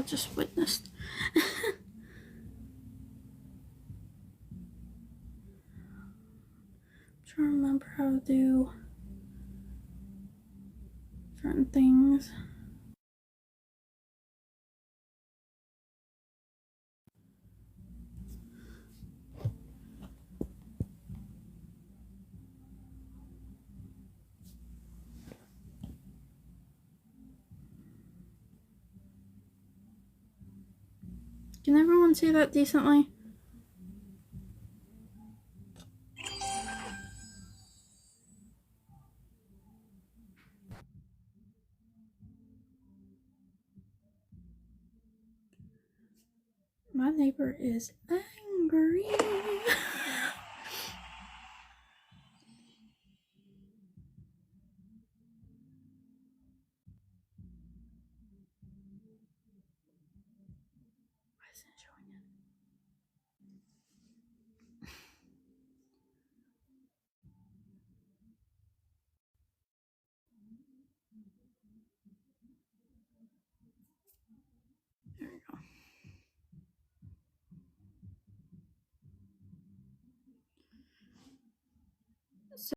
I just witnessed. I'm trying to remember how to do certain things. Can everyone see that decently? My neighbor is angry. Why isn't it showing it? There we go.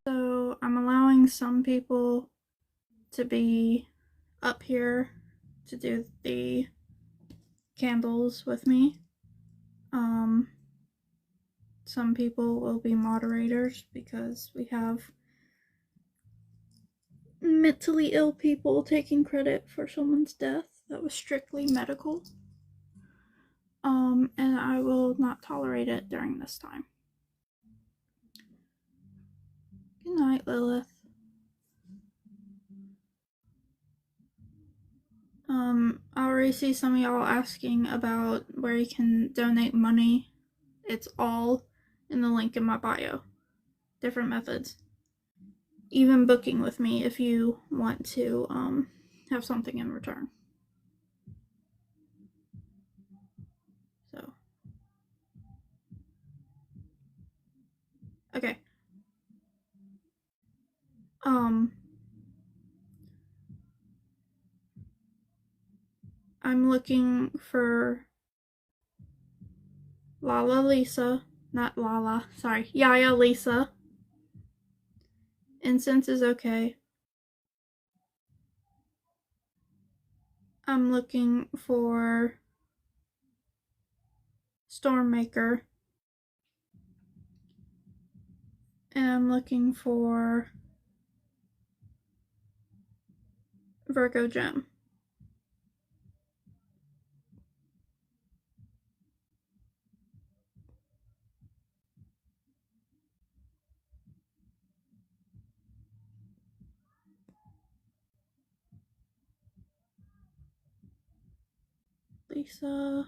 So I'm allowing some people to be up here to do the candles with me. Some people will be moderators because we have mentally ill people taking credit for someone's death that was strictly medical. And I will not tolerate it during this time. Good night, Lilith. I already see some of y'all asking about where you can donate money. It's all in the link in my bio. Different methods. Even booking with me if you want to have something in return. So. Okay. I'm looking for Lala Lisa. Not Lala, sorry. Yaya Lisa. Incense is okay. I'm looking for Stormmaker. And I'm looking for Virgo Gem. Lisa.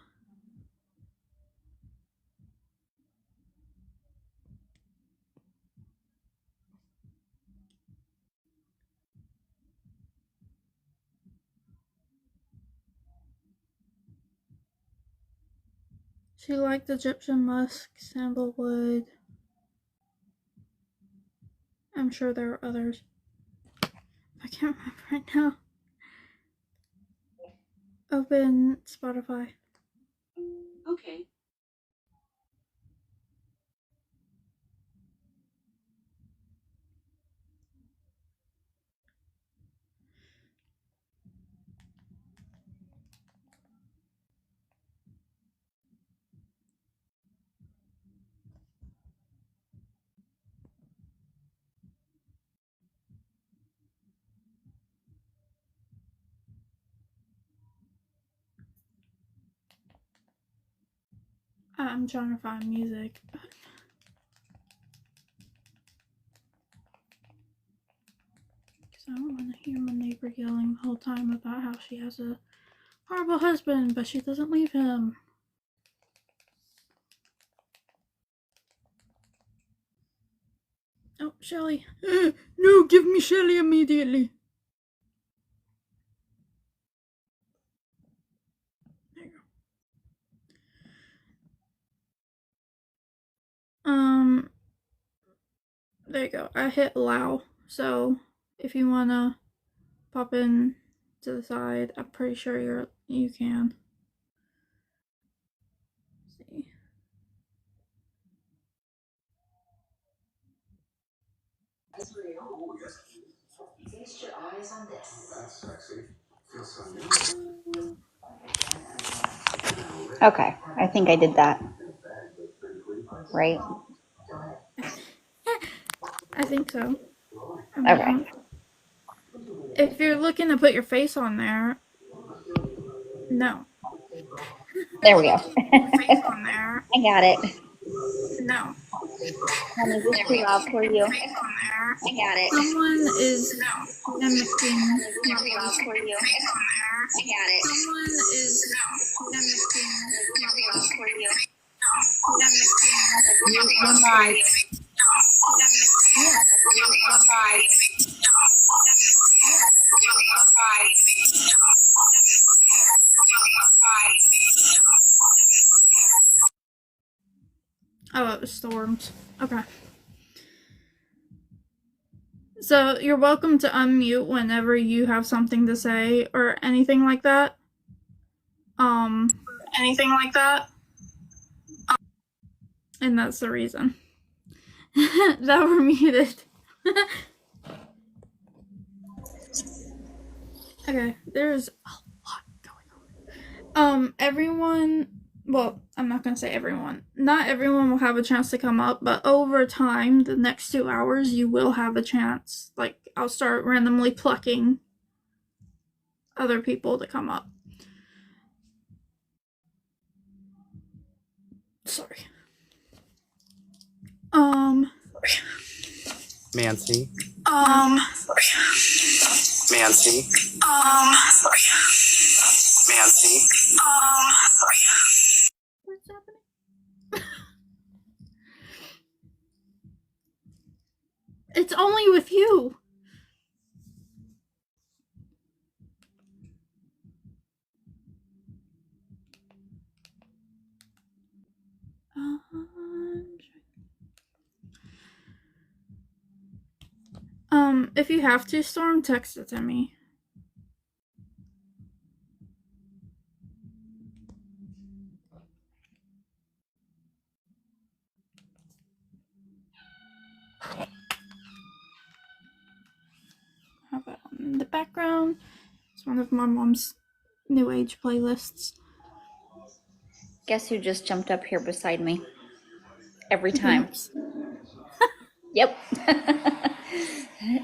She liked Egyptian musk, sandalwood. I'm sure there are others. I can't remember right now. Open Spotify. Okay. I'm trying to find music. Because I don't want to hear my neighbor yelling the whole time about how she has a horrible husband, but she doesn't leave him. Oh, Shelly. No, give me Shelly immediately. There you go. There you go. I hit allow. So if you wanna pop in to the side, I'm pretty sure you can. Feast your eyes on this. That's sexy. Feels so new. Okay, I think I did that. Right? I think so. I Okay. mean, if you're looking to put your face on there, no. There we go. Your face on there, I got it. no. Honey, is this too loud for you? I got it. Someone is mimicking Is this my too loud voice. for you? I got it. Someone is mimicking my voice. For you. Mute your mic. Oh, it was storms. Okay. So you're welcome to unmute whenever you have something to say or anything like that. And that's the reason that we're muted. Okay, there's a lot going on. Everyone, well, I'm not gonna say everyone. Not everyone will have a chance to come up, but over time, the next 2 hours, you will have a chance. Like, I'll start randomly plucking other people to come up. Sorry. Mancy. Mancy. Mancy. What's happening? It's only with you. If you have to, Storm, text it to me. Have that on in the background. It's one of my mom's new age playlists. Guess who just jumped up here beside me? Every time. Oops. Yep.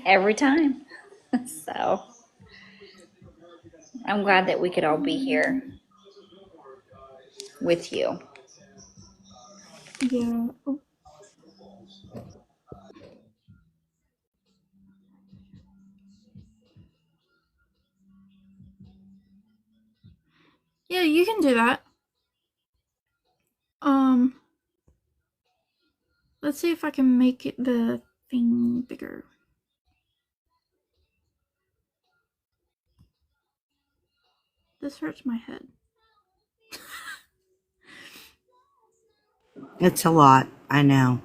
Every time. So I'm glad that we could all be here with you. Yeah. Oh. Yeah, you can do that. Let's see if I can make it the thing bigger. This hurts my head. It's a lot, I know.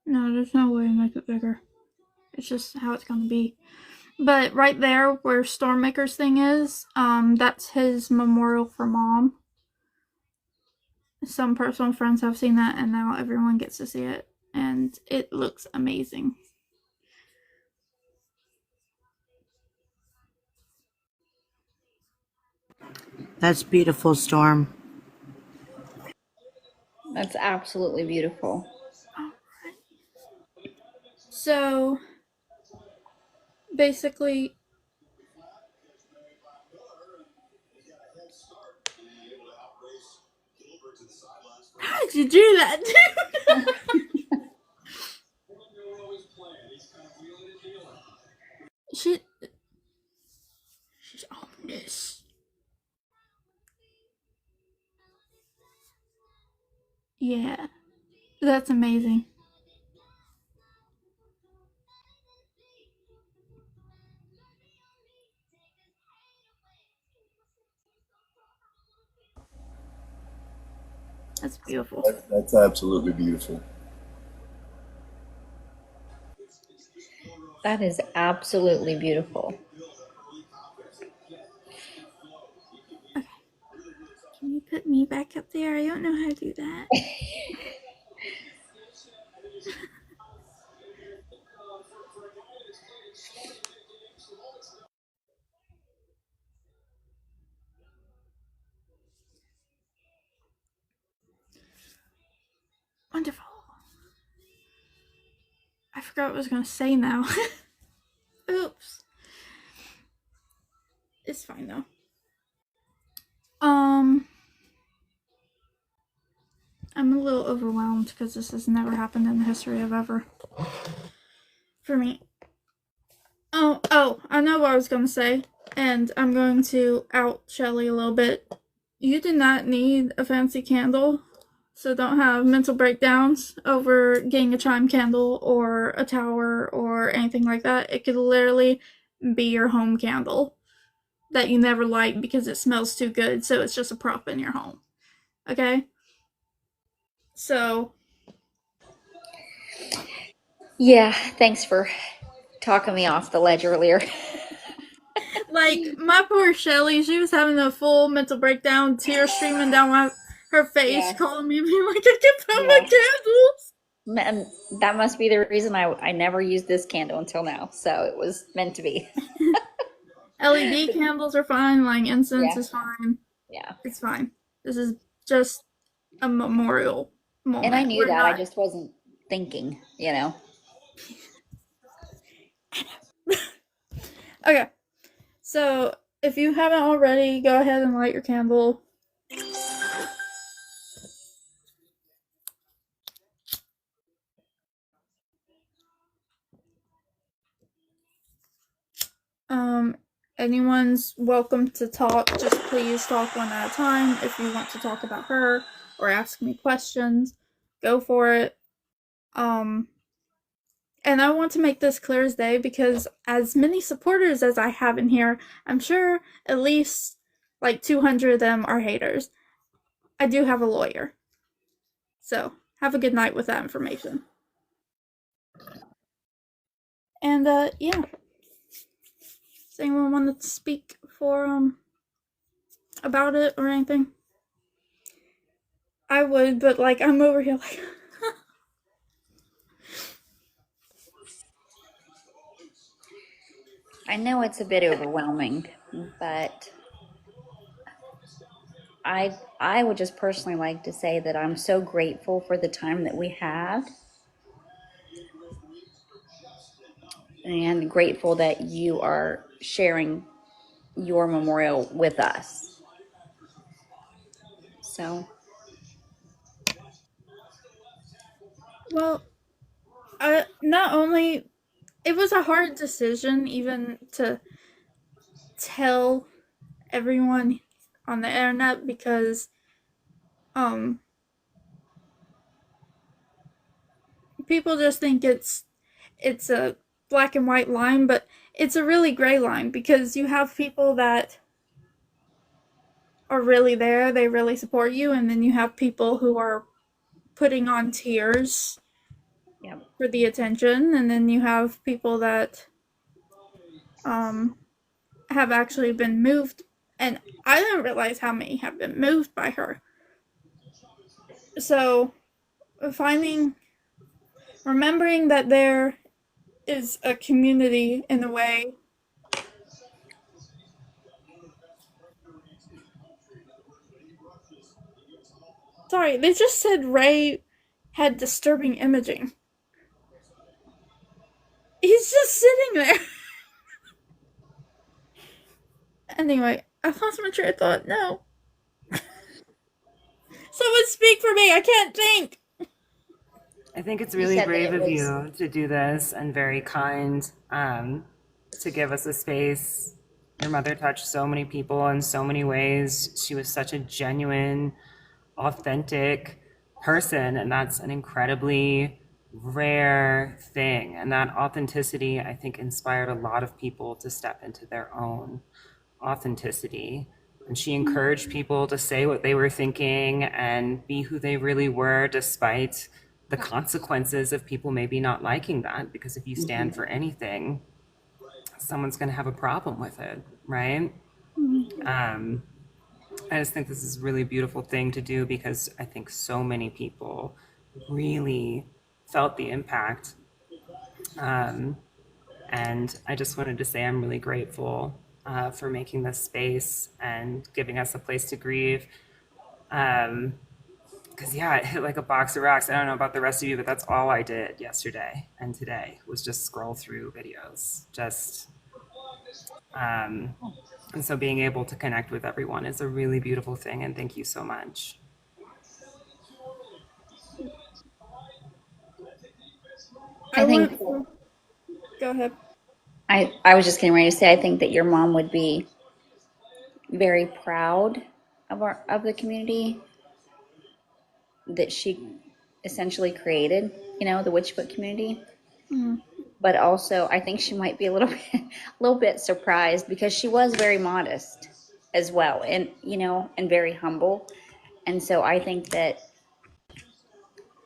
No, there's no way to make it bigger. It's just how it's gonna be. But right there where Stormmaker's thing is, that's his memorial for Mom. Some personal friends have seen that, and now everyone gets to see it. And it looks amazing. That's beautiful, Storm. That's absolutely beautiful. Alright. So, basically, how did you do that, dude? She's ominous. Yeah, that's amazing. That's beautiful. That's absolutely beautiful. That is absolutely beautiful. Okay. Can you put me back up there? I don't know how to do that. I forgot what I was gonna say now. Oops. It's fine though. Um, I'm a little overwhelmed because this has never happened in the history of ever. For me. Oh, I know what I was gonna say, and I'm going to out Shelly a little bit. You do not need a fancy candle, so don't have mental breakdowns over getting a chime candle or a tower or anything like that. It could literally be your home candle that you never light because it smells too good, so it's just a prop in your home. Okay? So, Yeah, thanks for talking me off the ledge earlier. like, my poor Shelly, she was having a full mental breakdown, tears streaming down her face, Yeah, calling me, being like, I can't find my yeah. candles. And that must be the reason I never used this candle until now. So it was meant to be. LED candles are fine, lighting incense Yeah, is fine. yeah. It's fine. This is just a memorial And I moment. knew We're that. I not. just wasn't thinking, you know. Okay, so if you haven't already, go ahead and light your candle. Um, anyone's welcome to talk. Just please talk one at a time. If you want to talk about her or ask me questions, go for it. Um, and I want to make this clear as day because as many supporters as I have in here, I'm sure at least like 200 of them are haters. I do have a lawyer. So, have a good night with that information. And yeah. Does anyone want to speak for about it or anything? I would, but like I'm over here like I know it's a bit overwhelming, but I would just personally like to say that I'm so grateful for the time that we had and grateful that you are sharing your memorial with us. So, well, not only it was a hard decision even to tell everyone on the internet because um people just think it's a black and white line, but it's a really gray line because you have people that are really there, they really support you, and then you have people who are putting on tears yeah. for the attention, and then you have people that um have actually been moved, and I didn't realize how many have been moved by her. So finding remembering that there is a community in a way. Sorry, they just said Ray had disturbing imaging. He's just sitting there. Anyway, I lost my train of thought. No. Someone speak for me. I can't think. I think it's You really said that brave it of was, you to do this and very kind to give us a space. Your mother touched so many people in so many ways. She was such a genuine, authentic person, and that's an incredibly rare thing. And that authenticity, I think, inspired a lot of people to step into their own authenticity. And she encouraged people to say what they were thinking and be who they really were, despite the consequences of people maybe not liking that. Because if you stand for anything, someone's going to have a problem with it, right? Um, I just think this is a really beautiful thing to do because I think so many people really felt the impact. Um, And I just wanted to say I'm really grateful for making this space and giving us a place to grieve. Um, because yeah, it hit like a box of rocks. I don't know about the rest of you, but that's all I did yesterday and today was just scroll through videos. Just and so being able to connect with everyone is a really beautiful thing. And thank you so much. I think Go ahead. I was just getting ready to say I think that your mom would be very proud of the community that she essentially created, the WitchFoot community. Mm. But also I think she might be a little bit a little bit surprised because she was very modest as well, and and very humble. And so I think that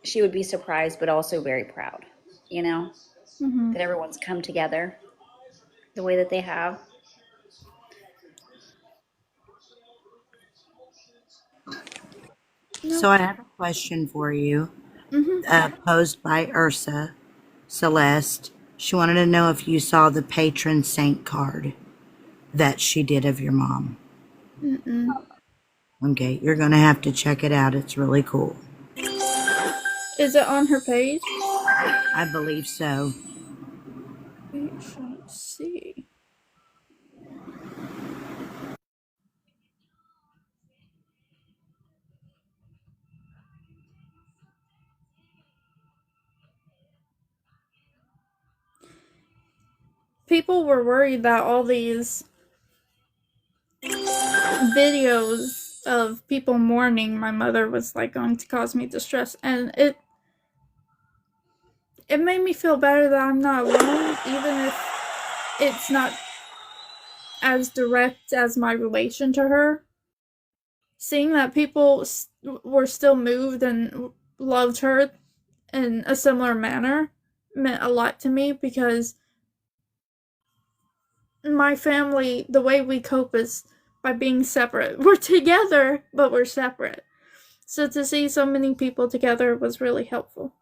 she would be surprised but also very proud, Mm-hmm. that everyone's come together the way that they have. No. So I have a question for you, Mm-hmm. posed by Ursa Celeste. She wanted to know if you saw the patron saint card that she did of your mom. Mm-mm. Okay, you're going to have to check it out. It's really cool. Is it on her page? I believe so. We shall see. People were worried that all these videos of people mourning my mother was like going to cause me distress, and it made me feel better that I'm not alone, even if it's not as direct as my relation to her. Seeing that people were still moved and loved her in a similar manner meant a lot to me, because my family, the way we cope is by being separate. We're together, but we're separate. So to see so many people together was really helpful.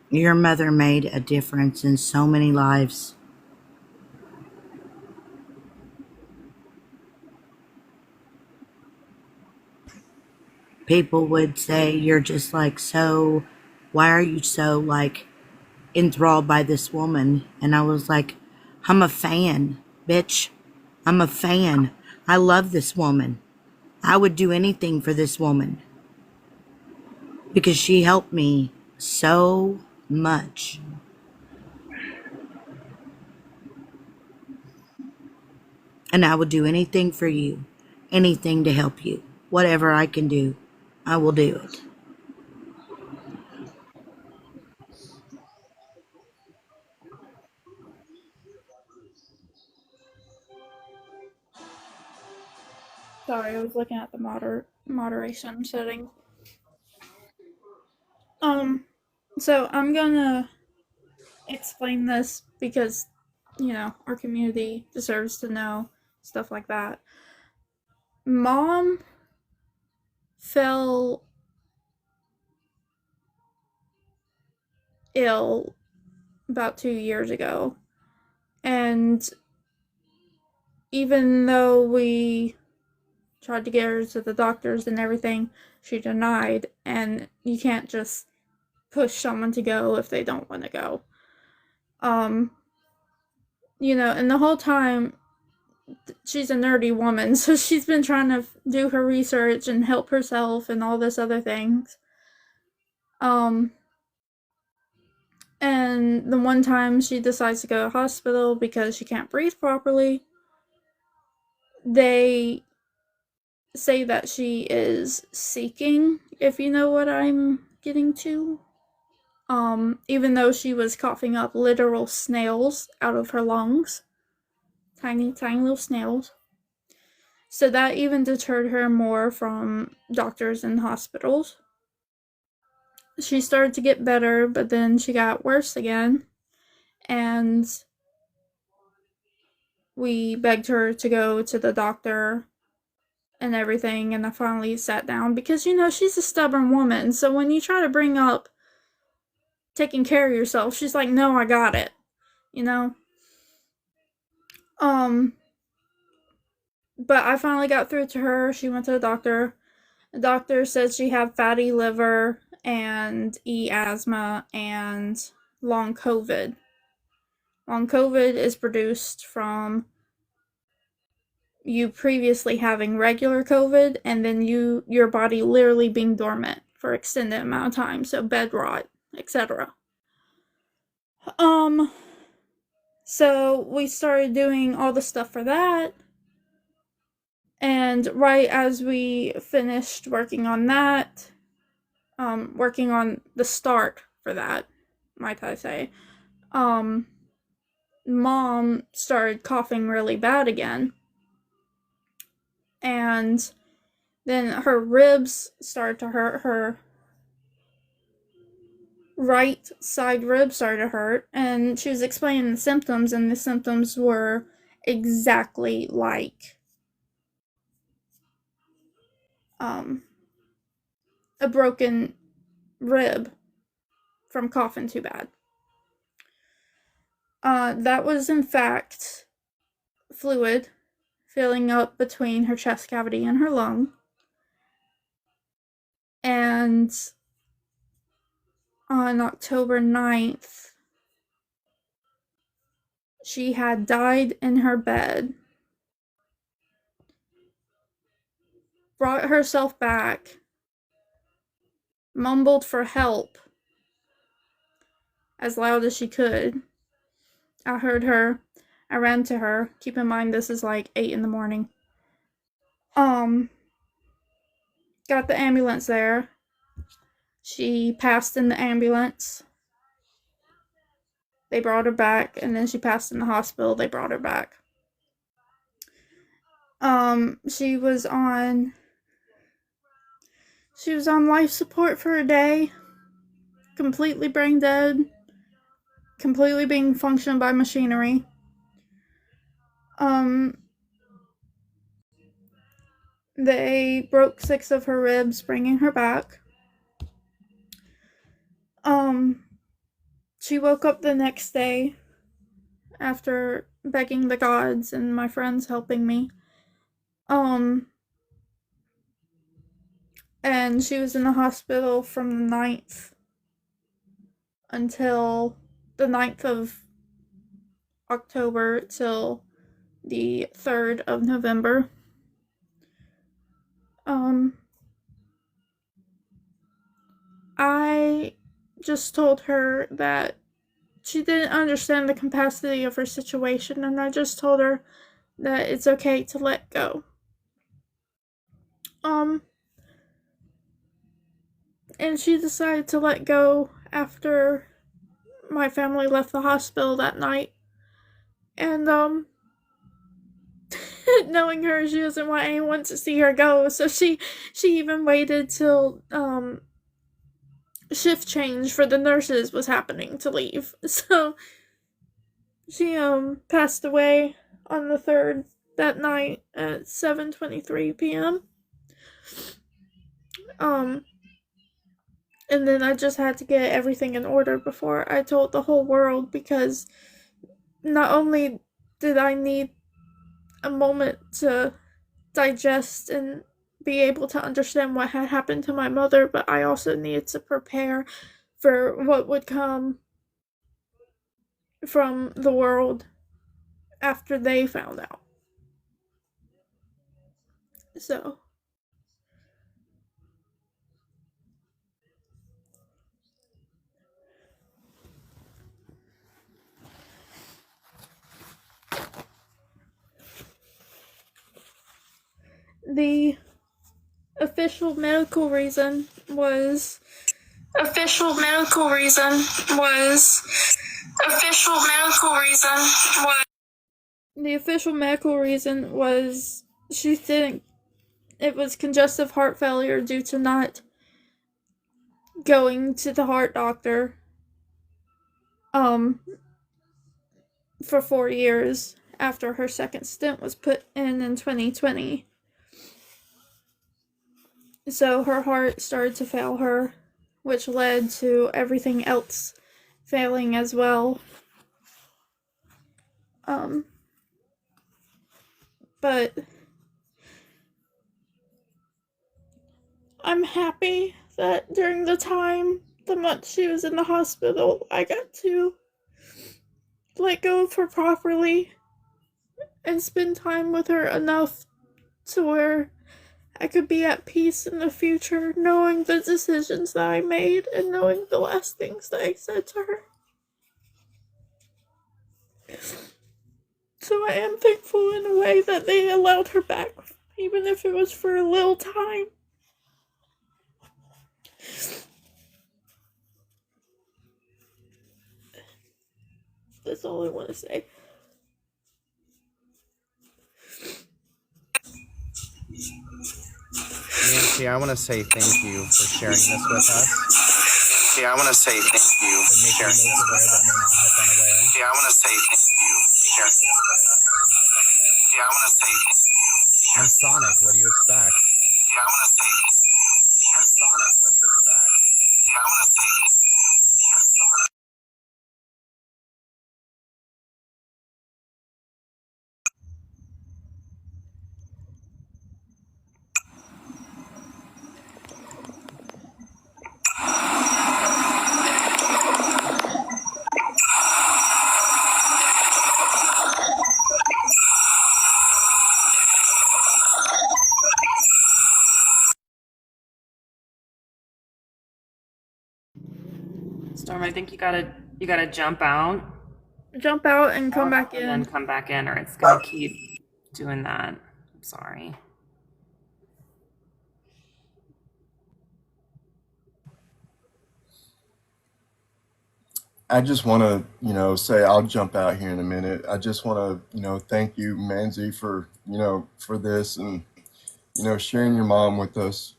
Your mother made a difference in so many lives. People would say, you're just like, so, why are you so like enthralled by this woman? And I was like, I'm a fan, bitch. I'm a fan. I love this woman. I would do anything for this woman because she helped me so much. And I would do anything for you, anything to help you. Whatever I can do, I will do it. Sorry, I was looking at the moderation settings. So I'm gonna explain this because, our community deserves to know stuff like that. Mom fell ill about 2 years ago, and even though we tried to get her to the doctors and everything, she denied, and you can't just push someone to go if they don't want to go. And the whole time, she's a nerdy woman, so she's been trying to do her research and help herself and all this other things. And the one time she decides to go to the hospital because she can't breathe properly, they say that she is seeking, if you know what I'm getting to. Even though she was coughing up literal snails out of her lungs. Tiny, tiny little snails. So that even deterred her more from doctors and hospitals. She started to get better, but then she got worse again. And we begged her to go to the doctor and everything, and I finally sat down because, she's a stubborn woman. So when you try to bring up taking care of yourself, she's like, no, I got it. You know? But I finally got through to her. She went to the doctor. The doctor said she had fatty liver and asthma and long COVID. Long COVID is produced from you previously having regular COVID and then your body literally being dormant for extended amount of time, so bed rot, etc. So we started doing all the stuff for that. And right as we finished working on that, working on the start for that, might I say, Mom started coughing really bad again. And then her ribs started to hurt. Her right side rib started to hurt. And she was explaining the symptoms, and the symptoms were exactly like a broken rib from coughing too bad. That was in fact fluid filling up between her chest cavity and her lung. And on October 9th, she had died in her bed, brought herself back, mumbled for help as loud as she could. I heard her. I ran to her. Keep in mind, this is like 8 in the morning. Got the ambulance there. She passed in the ambulance. They brought her back, and then she passed in the hospital. They brought her back. She was on life support for a day. Completely brain dead. Completely being functioned by machinery. They broke 6 of her ribs, bringing her back. She woke up the next day after begging the gods and my friends helping me. And she was in the hospital from the 9th until the 9th of October till the 3rd of November. I just told her that she didn't understand the capacity of her situation, and I just told her that it's okay to let go. And she decided to let go after my family left the hospital that night. And, knowing her, she doesn't want anyone to see her go, so she even waited till, shift change for the nurses was happening to leave. So, she, passed away on the 3rd that night at 7:23 p.m. And then I just had to get everything in order before I told the whole world, because not only did I need a moment to digest and be able to understand what had happened to my mother, but I also needed to prepare for what would come from the world after they found out. So, the official medical reason was the official medical reason was she think it was congestive heart failure due to not going to the heart doctor for 4 years after her second stent was put in 2020. So her heart started to fail her, which led to everything else failing as well. But I'm happy that during the month she was in the hospital, I got to let go of her properly and spend time with her enough to where I could be at peace in the future, knowing the decisions that I made and knowing the last things that I said to her. So I am thankful in a way that they allowed her back, even if it was for a little time. That's all I want to say. Nancy, I want to say thank you for sharing this with us. Nancy, I want to say thank you for sharing this with us. Nancy, I want to say thank you for sharing this with us. Nancy, I want to say thank you. I'm Sonic. What do you expect? Nancy, I want to say thank you. I'm Sonic. What do you expect? Nancy, I want to say thank you. I'm Sonic. Storm, I think you gotta jump out Jump out and come back and in. then come back in, or it's gonna keep doing that. I'm sorry. I just want to, say I'll jump out here in a minute. I just want to, thank you, Manzi, for this and, sharing your mom with us.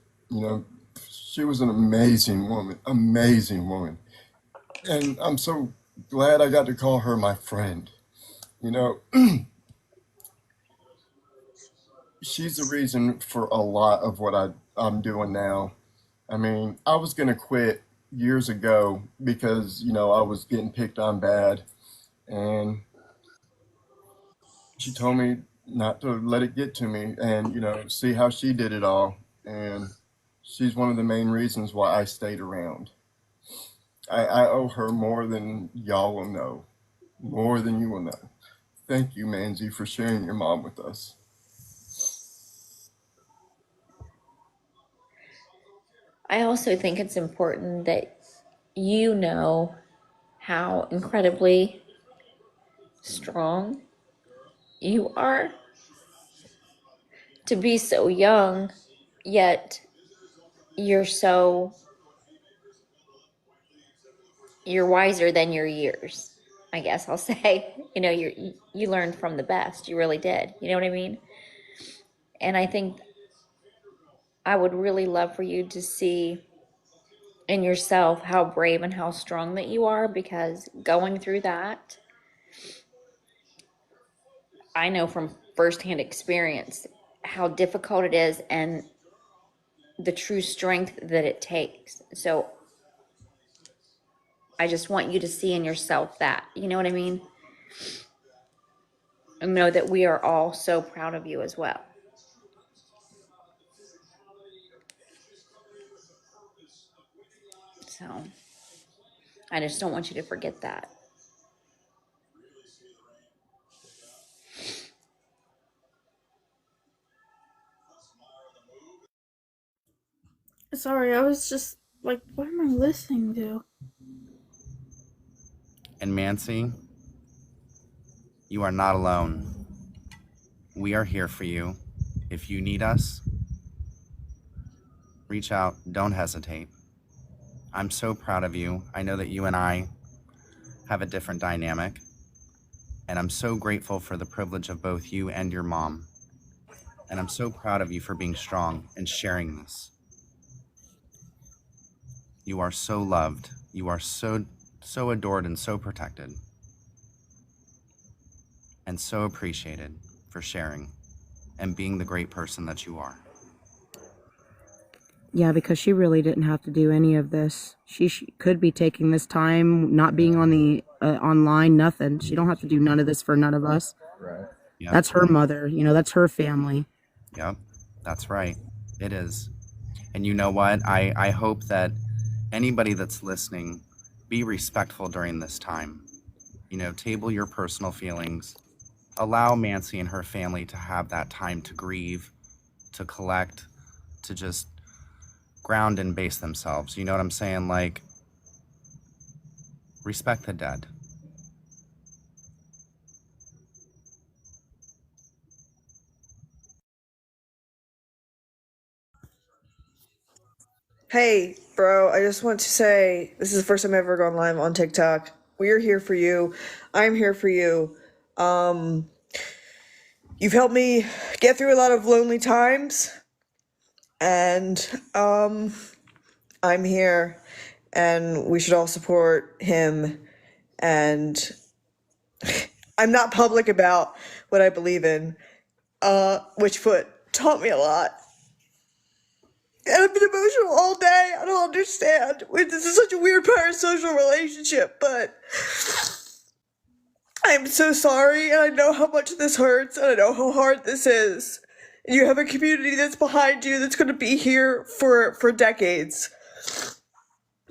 She was an amazing woman, amazing woman. And I'm so glad I got to call her my friend. She's the reason for a lot of what I'm doing now. I mean, I was going to quit years ago because, I was getting picked on bad. And she told me not to let it get to me and, see how she did it all. And she's one of the main reasons why I stayed around. I owe her more than y'all will know, more than you will know. Thank you, Manzi, for sharing your mom with us. I also think it's important that you know how incredibly strong you are to be so young, yet you're wiser than your years. I guess I'll say, you learned from the best. You really did. You know what I mean? And I think I would really love for you to see in yourself how brave and how strong that you are, because going through that, I know from firsthand experience how difficult it is and the true strength that it takes. So I just want you to see in yourself that, you know what I mean? And know that we are all so proud of you as well. So I just don't want you to forget that. Sorry, I was just like, what am I listening to? And Mancy, you are not alone. We are here for you. If you need us, reach out. Don't hesitate. I'm so proud of you. I know that you and I have a different dynamic, and I'm so grateful for the privilege of both you and your mom. And I'm so proud of you for being strong and sharing this. You are so loved. You are so adored and so protected. And so appreciated for sharing and being the great person that you are. Yeah, because she really didn't have to do any of this. She could be taking this time, not being on the online, nothing. She don't have to do none of this for none of us. Right. Yep. That's her mother. That's her family. Yep. That's right. It is. And you know what? I hope that anybody that's listening, be respectful during this time. You know, table your personal feelings. Allow Mancy and her family to have that time to grieve, to collect, to just ground and base themselves. You know what I'm saying? Like, respect the dead. Hey, bro, I just want to say this is the first time I've ever gone live on TikTok. We're here for you. I'm here for you. You've helped me get through a lot of lonely times, and I'm here, and we should all support him. And I'm not public about what I believe in. WitchFoot taught me a lot. And I've been emotional all day. I don't understand. This is such a weird parasocial relationship, but I'm so sorry, and I know how much this hurts, and I know how hard this is. And you have a community that's behind you that's going to be here for decades.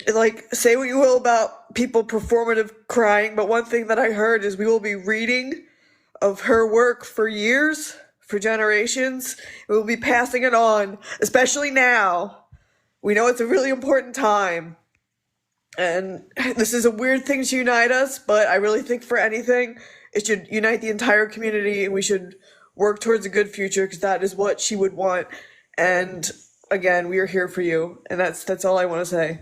And, like, say what you will about people performative crying, but one thing that I heard is we will be reading of her work for years, for generations. We will be passing it on, especially now. We know it's a really important time, and this is a weird thing to unite us, but I really think for anything, it should unite the entire community, and we should work towards a good future, because that is what she would want. And again, we are here for you, and that's all I want to say.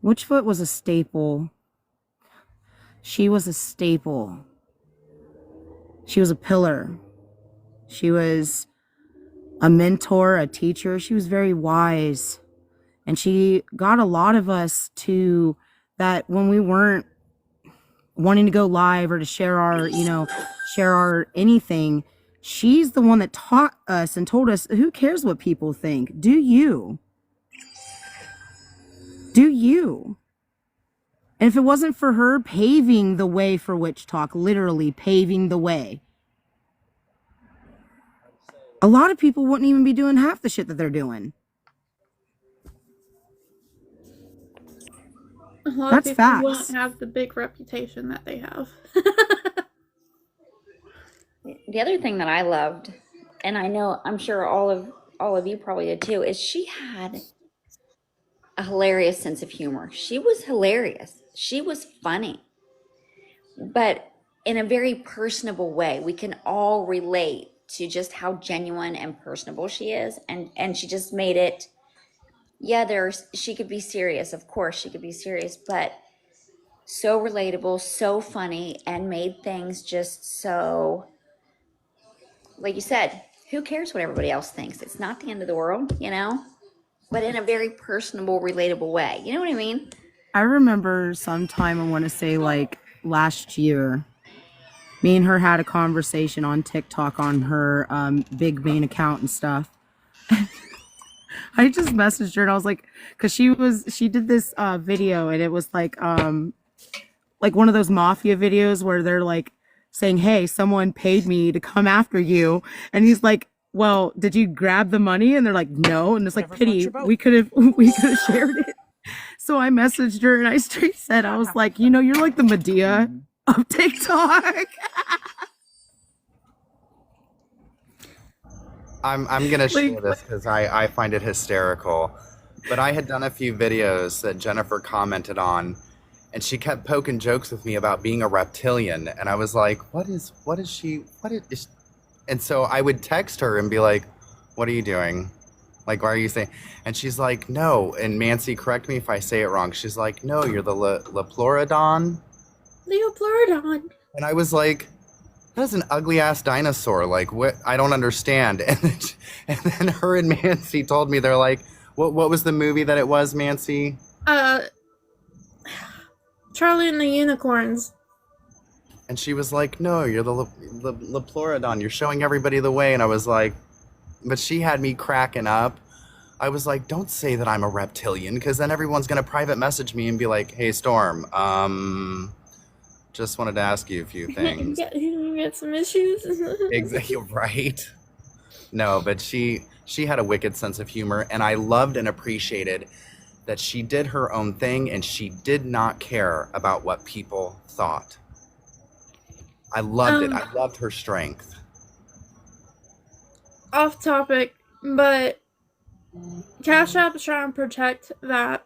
WitchFoot was a staple. She was a staple. She was a pillar. She was a mentor, a teacher. She was very wise. And she got a lot of us to that when we weren't wanting to go live or to share our anything. She's the one that taught us and told us, who cares what people think? Do you? Do you? And if it wasn't for her paving the way for Witch Talk, literally paving the way, a lot of people wouldn't even be doing half the shit that they're doing. A lot That's of people facts. won't have the big reputation that they have. The other thing that I loved, and I'm sure all of you probably did too, is she had a hilarious sense of humor. She was hilarious. She was funny, but in a very personable way. We can all relate to just how genuine and personable she is, and she just made it. Yeah, she could be serious. Of course, she could be serious, but so relatable, so funny, and made things just so, like you said, who cares what everybody else thinks? It's not the end of the world, but in a very personable, relatable way. You know what I mean? I remember sometime, I want to say like last year, me and her had a conversation on TikTok on her big main account and stuff. I just messaged her and I was like, because she did this video, and it was like one of those mafia videos where they're like saying, hey, someone paid me to come after you, and he's like, well, did you grab the money? And they're like, no. And it's like, pity, we could have shared it. So I messaged her and I straight said, I was like, you're like the Medea of TikTok. I'm gonna share this because I find it hysterical. But I had done a few videos that Jennifer commented on, and she kept poking jokes with me about being a reptilian, and I was like, what is she? And so I would text her and be like, what are you doing? Like, why are you saying? And she's like, no. And Mancy, correct me if I say it wrong. She's like, no, you're the Lepleurodon. Leopleurodon. And I was like, that is an ugly ass dinosaur. Like, what? I don't understand. And then her and Mancy told me, they're like, what was the movie that it was, Mancy? Charlie and the Unicorns. And she was like, no, you're the Lepleurodon. You're showing everybody the way. And I was like, but she had me cracking up. I was like, don't say that I'm a reptilian, because then everyone's going to private message me and be like, hey, Storm, just wanted to ask you a few things. You get some issues. Exactly, right. No, but she She had a wicked sense of humor, and I loved and appreciated that she did her own thing and she did not care about what people thought. I loved it. I loved her strength. Off topic, but Cash App is trying to protect that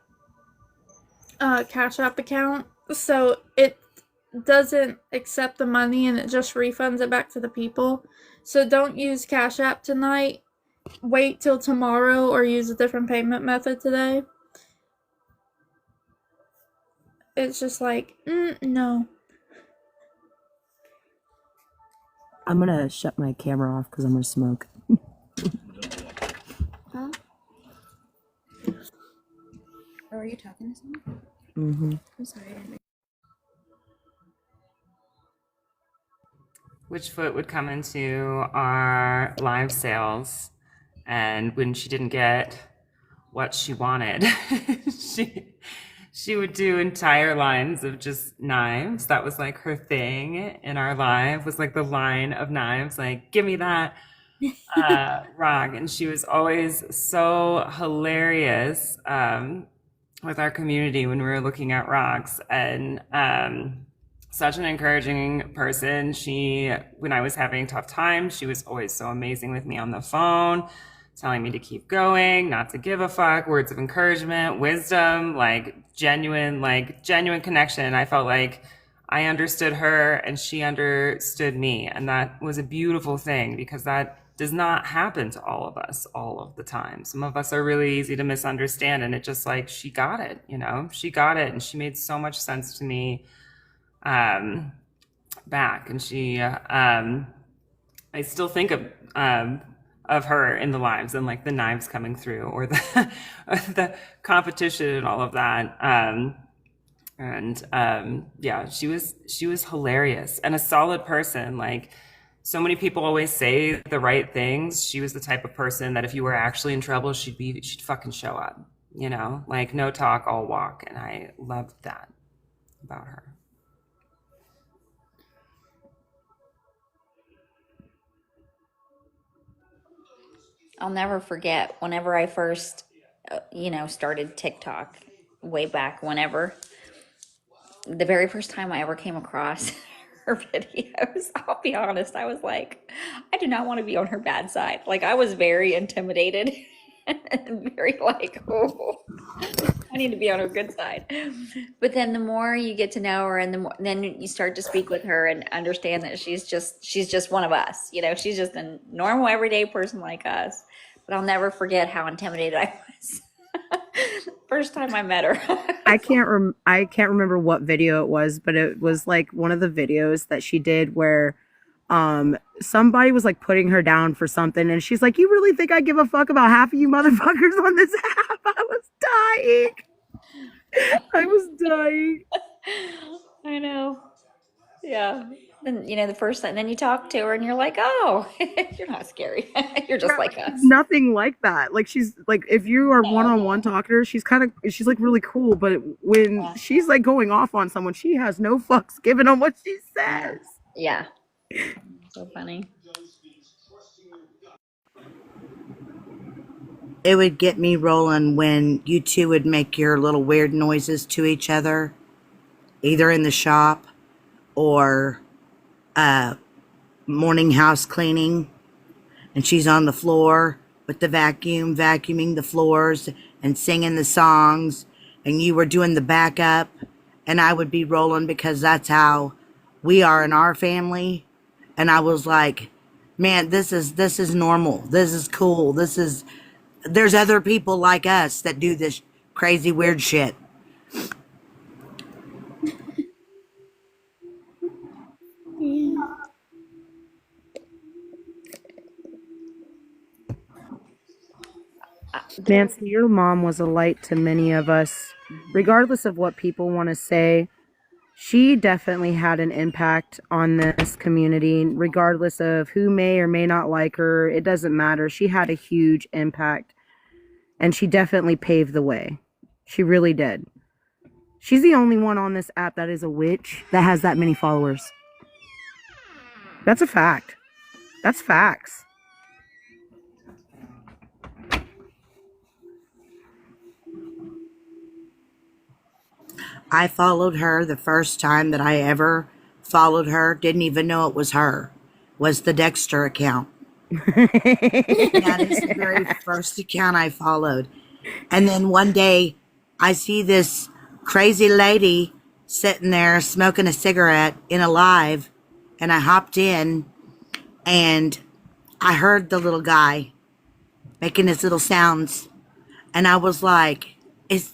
Cash App account, so it doesn't accept the money and it just refunds it back to the people. So don't use Cash App tonight. Wait till tomorrow or use a different payment method today. It's just like, no. I'm gonna shut my camera off because I'm gonna smoke. Huh? Oh, are you talking to someone? Mm-hmm. I'm sorry. WitchFoot would come into our live sales, and when she didn't get what she wanted, she would do entire lines of just knives. That was like her thing in our live, was like the line of knives, like, give me that rock. And she was always so hilarious with our community when we were looking at rocks, and such an encouraging person. When I was having tough times, she was always so amazing with me on the phone, telling me to keep going, not to give a fuck, words of encouragement, wisdom, genuine connection. I felt like I understood her and she understood me. And that was a beautiful thing, because that does not happen to all of us all of the time. Some of us are really easy to misunderstand, and it just she got it, she got it. And she made so much sense to me back. And she, I still think of her in the lives, and the knives coming through, or the competition and all of that. Yeah, she was hilarious and a solid person. So many people always say the right things. She was the type of person that if you were actually in trouble, she'd fucking show up, no talk, all walk. And I loved that about her. I'll never forget whenever I first, started TikTok way back whenever. The very first time I ever came across her videos, I'll be honest, I was like, I do not want to be on her bad side. I was very intimidated and very oh, I need to be on her good side. But then the more you get to know her, and then you start to speak with her and understand that she's just one of us. She's just a normal everyday person like us. But I'll never forget how intimidated I was first time I met her. I can't remember what video it was, but it was one of the videos that she did where somebody was putting her down for something, and she's like, you really think I give a fuck about half of you motherfuckers on this app? I was dying. I know. Yeah. Then the first time, then you talk to her and you're like, oh, you're not scary. You're just like us. Nothing like that. She's if you are one-on-one talking to her, she's really cool. But when she's going off on someone, she has no fucks given on what she says. Yeah. So funny. It would get me rolling when you two would make your little weird noises to each other, either in the shop or morning house cleaning, and she's on the floor with the vacuum, vacuuming the floors and singing the songs, and you were doing the backup, and I would be rolling because that's how we are in our family. And I was like, man, this is normal. This is cool. There's other people like us that do this crazy weird shit. Nancy, your mom was a light to many of us. Regardless of what people want to say, she definitely had an impact on this community. Regardless of who may or may not like her, it doesn't matter. She had a huge impact, and she definitely paved the way. She really did. She's the only one on this app that is a witch that has that many followers. That's a fact. That's facts. I followed her the first time that I ever followed her, didn't even know it was her, was the Dexter account. That is the very first account I followed. And then one day I see this crazy lady sitting there smoking a cigarette in a live, and I hopped in and I heard the little guy making his little sounds, and I was like, "Is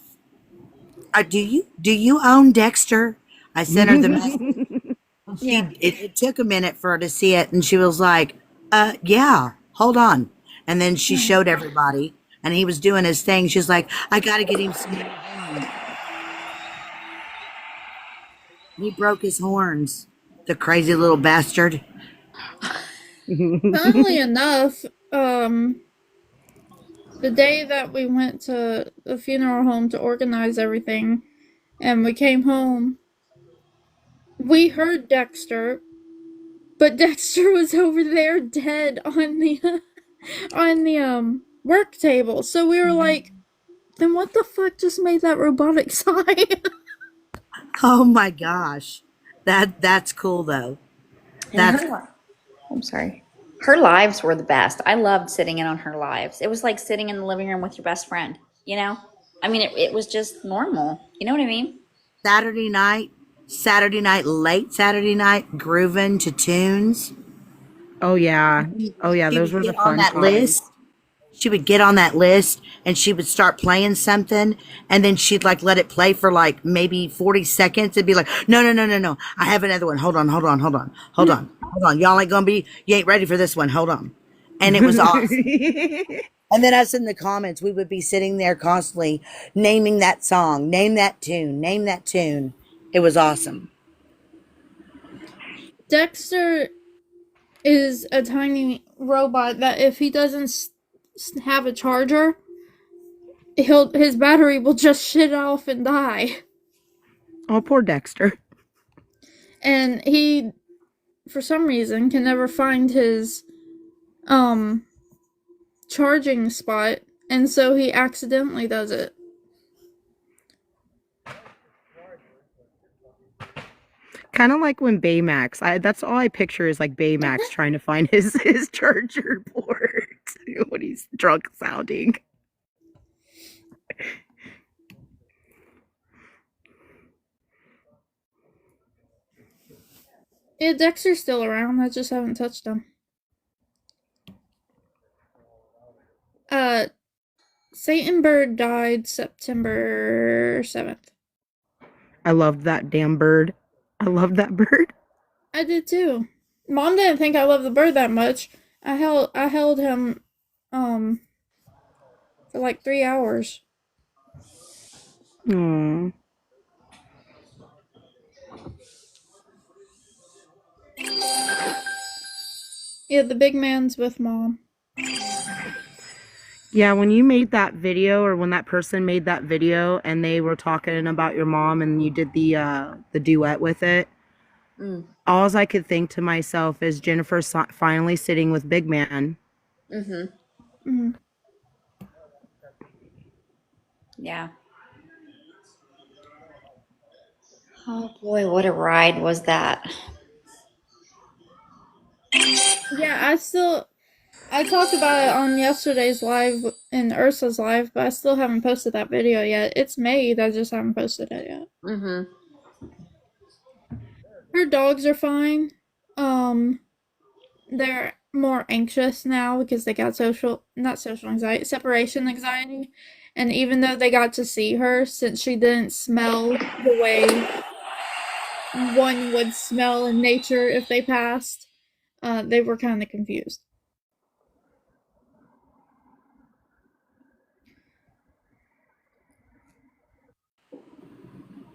do you own Dexter?" I sent her the message. Yeah. It took a minute for her to see it, and she was like, yeah, hold on." And then she showed everybody, and he was doing his thing. She's like, "I gotta get him some more horns." He broke his horns, the crazy little bastard. Funnily enough, the day that we went to the funeral home to organize everything, and we came home, we heard Dexter, but Dexter was over there dead on the on the work table. So we were like, then what the fuck just made that robotic sign? Oh my gosh. That's cool though. And That's I'm sorry. Her lives were the best. I loved sitting in on her lives. It was like sitting in the living room with your best friend, you know? I mean, it was just normal. You know what I mean? Saturday night, late Saturday night, grooving to tunes. Oh yeah. Oh yeah, She those would were the get on fun that times. list. She would get on that list and she would start playing something, and then she'd like let it play for like maybe 40 seconds and be like, "No, no, no, no, no. I have another one. Hold on, hold on, hold on, hold on, hold on. Y'all ain't gonna be, you ain't ready for this one. Hold on." And it was awesome. And then us in the comments, we would be sitting there constantly naming that song, name that tune, name that tune. It was awesome. Dexter is a tiny robot that if he doesn't have a charger, his battery will just shit off and die. Oh, poor Dexter. And he, for some reason, can never find his um charging spot, and so he accidentally does it. Kind of like when Baymax. That's all I picture is like Baymax trying to find his charger port when he's drunk sounding. Yeah, Dexter's still around. I just haven't touched him. Satan Bird died September 7th. I loved that damn bird. I loved that bird. I did too. Mom didn't think I loved the bird that much. I held him for like 3 hours. Aww. Yeah, the big man's with Mom. Yeah, when you made that video, or when that person made that video and they were talking about your mom and you did the duet with it, all I could think to myself is Jennifer finally sitting with Big Man. Mm-hmm. Yeah. Oh boy, what a ride was that. Yeah, I talked about it on yesterday's live and Ursa's live, but I still haven't posted that video yet. It's made, I just haven't posted it yet. Her dogs are fine. They're more anxious now because they got not social anxiety, separation anxiety. And even though they got to see her, since she didn't smell the way one would smell in nature if they passed, they were kind of confused.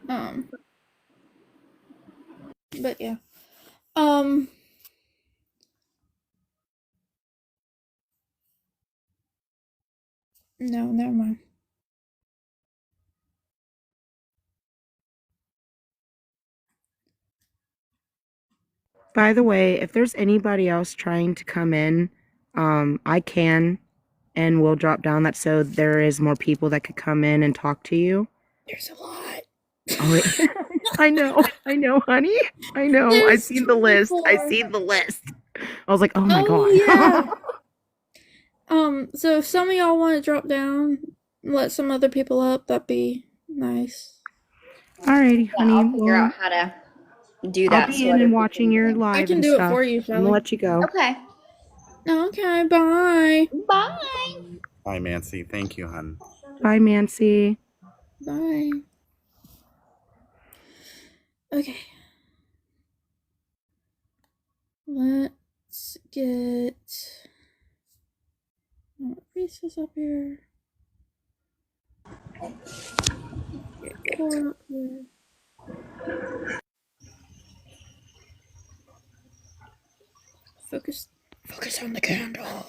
Um, but yeah. Um, no, never mind. By the way, if there's anybody else trying to come in, I can and will drop down that so there is more people that could come in and talk to you. There's a lot. Oh, wait. I know, honey. I know. I've There's seen the list. 24. I was like, oh my Oh god. yeah. So if some of y'all want to drop down, let some other people up, that'd be nice. Alrighty, Yeah, I'll honey. figure Well, out how to do I'll that be so in other and people watching can get your in. I live can and do it for stuff. you, I'm gonna Shelly. let you go. Okay. Okay, bye. Bye. Bye, Mancy. Thank you, hun. Bye, Mancy. Bye. Okay. Let's get Reese's up here. Get Cora up here. Focus on the candle.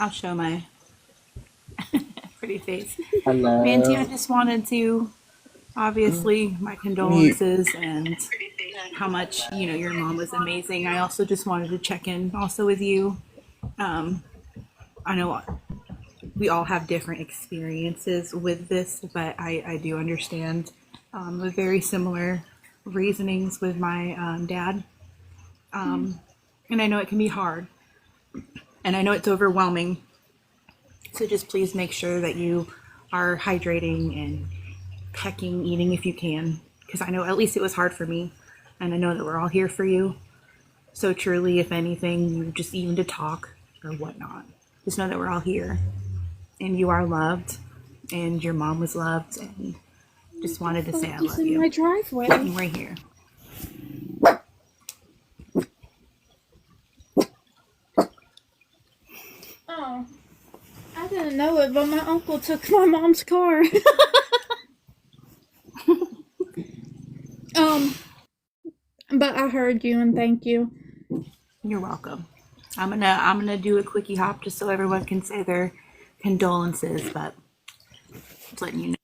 I'll show my pretty face. Hello. Manti, I just wanted to, obviously, my condolences and how much, your mom was amazing. I also just wanted to check in also with you. I know we all have different experiences with this, but I do understand with very similar reasonings with my dad. And I know it can be hard. And I know it's overwhelming. So just please make sure that you are hydrating and pecking, eating if you can. Because I know at least it was hard for me. And I know that we're all here for you. So truly, if anything, you just even to talk or whatnot. Just know that we're all here. And you are loved. And your mom was loved. And just wanted to say I love in you. my driveway. I'm right here. Oh, I didn't know it, but my uncle took my mom's car. But I heard you and thank you. You're welcome. I'm gonna do a quickie hop just so everyone can say their condolences, but just letting you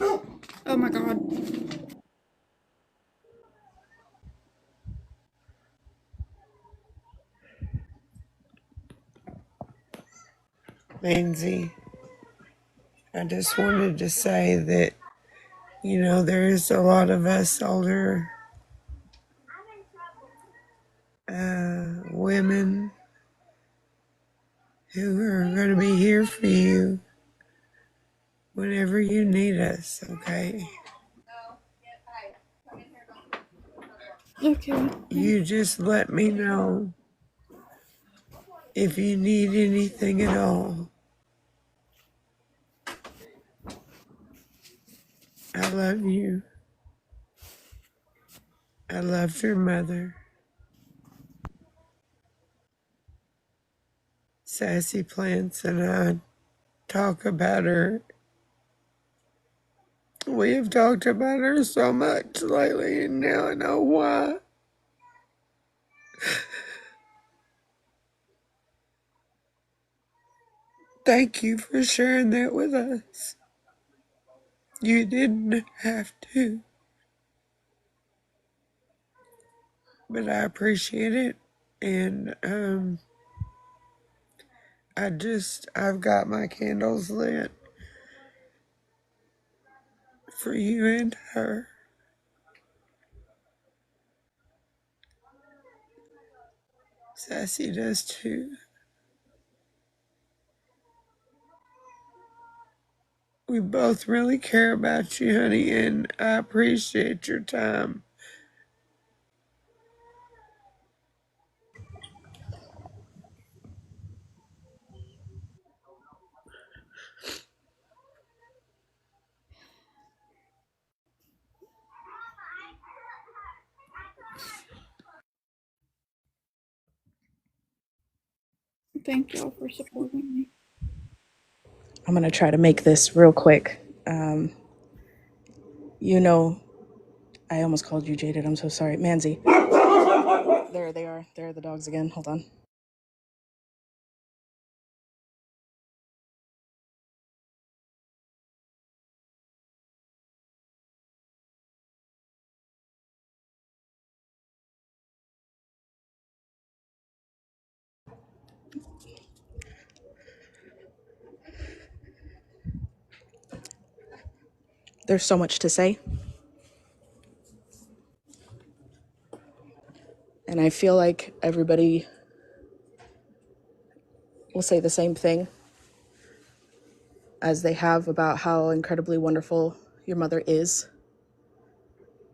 know. Oh my god. Lindsay, I just wanted to say that, there's a lot of us older women who are going to be here for you whenever you need us, okay? Okay. You just let me know if you need anything at all. I love you. I loved your mother. Sassy Plants and I talk about her. We have talked about her so much lately, and now I know why. Thank you for sharing that with us. You didn't have to, but I appreciate it. And I've got my candles lit for you and her. Sassy does too. We both really care about you, honey, and I appreciate your time. Thank y'all for supporting me. I'm going to try to make this real quick. You know, I almost called you jaded. I'm so sorry. Manzi. There they are. There are the dogs again. Hold on. There's so much to say. And I feel like everybody will say the same thing as they have about how incredibly wonderful your mother is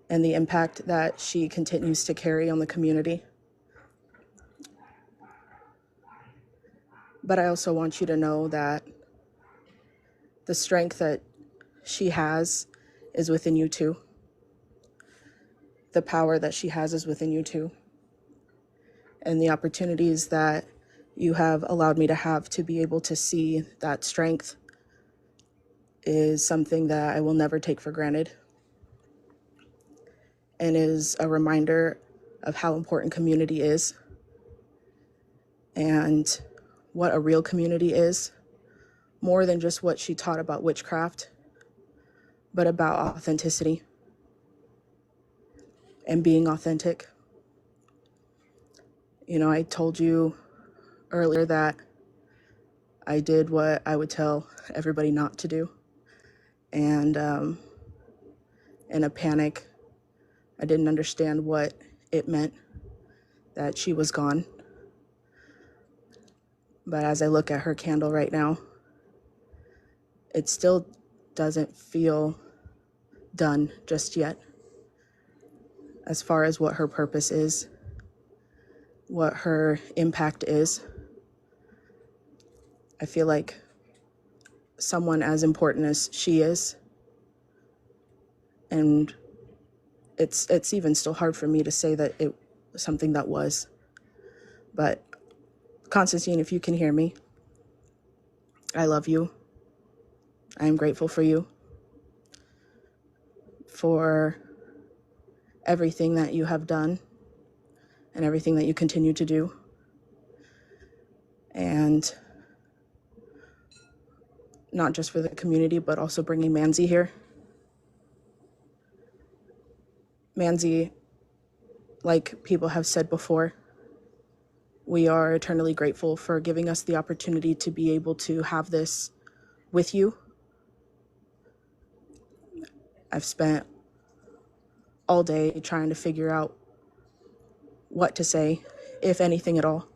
and the impact that she continues to carry on the community. But I also want you to know that the strength that she has is within you too. The power that she has is within you too. And the opportunities that you have allowed me to have to be able to see that strength is something that I will never take for granted, and is a reminder of how important community is and what a real community is, more than just what she taught about witchcraft, but about authenticity and being authentic. You know, I told you earlier that I did what I would tell everybody not to do. And in a panic, I didn't understand what it meant that she was gone. But as I look at her candle right now, it still doesn't feel done just yet, as far as what her purpose is, what her impact is. I feel like someone as important as she is, and it's even still hard for me to say that it was something that was. But Constantine, if you can hear me, I love you. I am grateful for you, for everything that you have done and everything that you continue to do. And not just for the community, but also bringing Manzi here. Manzi, like people have said before, we are eternally grateful for giving us the opportunity to be able to have this with you. I've spent all day trying to figure out what to say, if anything at all.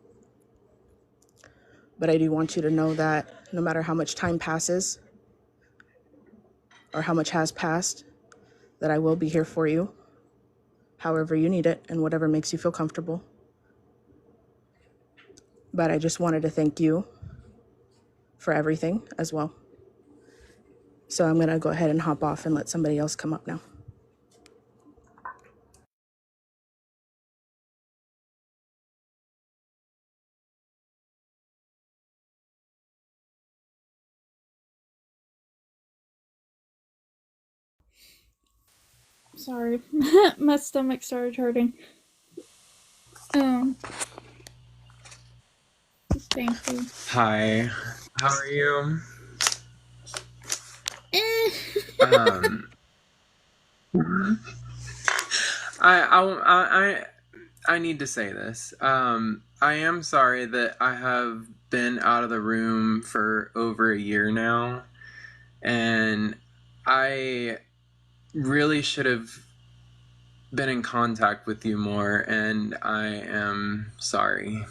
But I do want you to know that no matter how much time passes or how much has passed, that I will be here for you, however you need it and whatever makes you feel comfortable. But I just wanted to thank you for everything as well. So I'm going to go ahead and hop off and let somebody else come up now. Sorry, my stomach started hurting. Thank you. Hi, how are you? I need to say this. I am sorry that I have been out of the room for over a year now, and I really should have been in contact with you more, and I am sorry.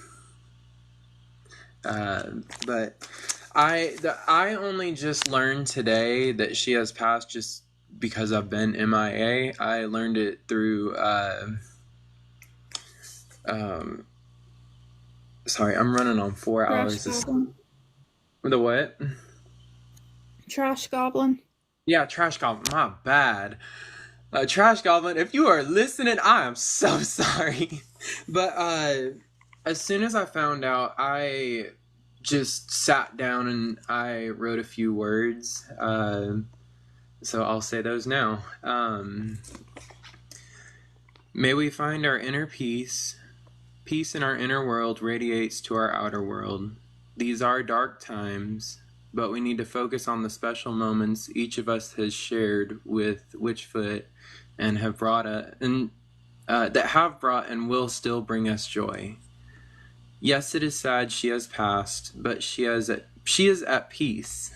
But I only just learned today that she has passed just because I've been MIA. I learned it through sorry, I'm running on 4 hours. Goblin. The what? Trash Goblin. Yeah, Trash Goblin. My bad. Trash Goblin, if you are listening, I am so sorry. But as soon as I found out, I just sat down and I wrote a few words. So I'll say those now. May we find our inner peace. Peace in our inner world radiates to our outer world. These are dark times, but we need to focus on the special moments each of us has shared with WitchFoot and have brought that have brought and will still bring us joy. Yes, it is sad she has passed, but she is at peace.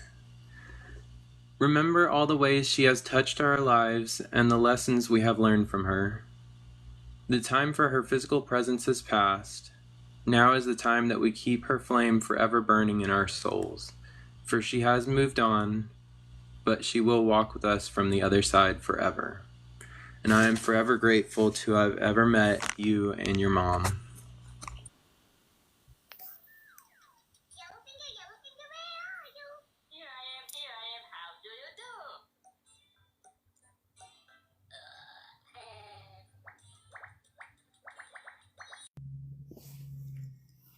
Remember all the ways she has touched our lives and the lessons we have learned from her. The time for her physical presence has passed. Now is the time that we keep her flame forever burning in our souls, for she has moved on, but she will walk with us from the other side forever. And I am forever grateful to have ever met you and your mom.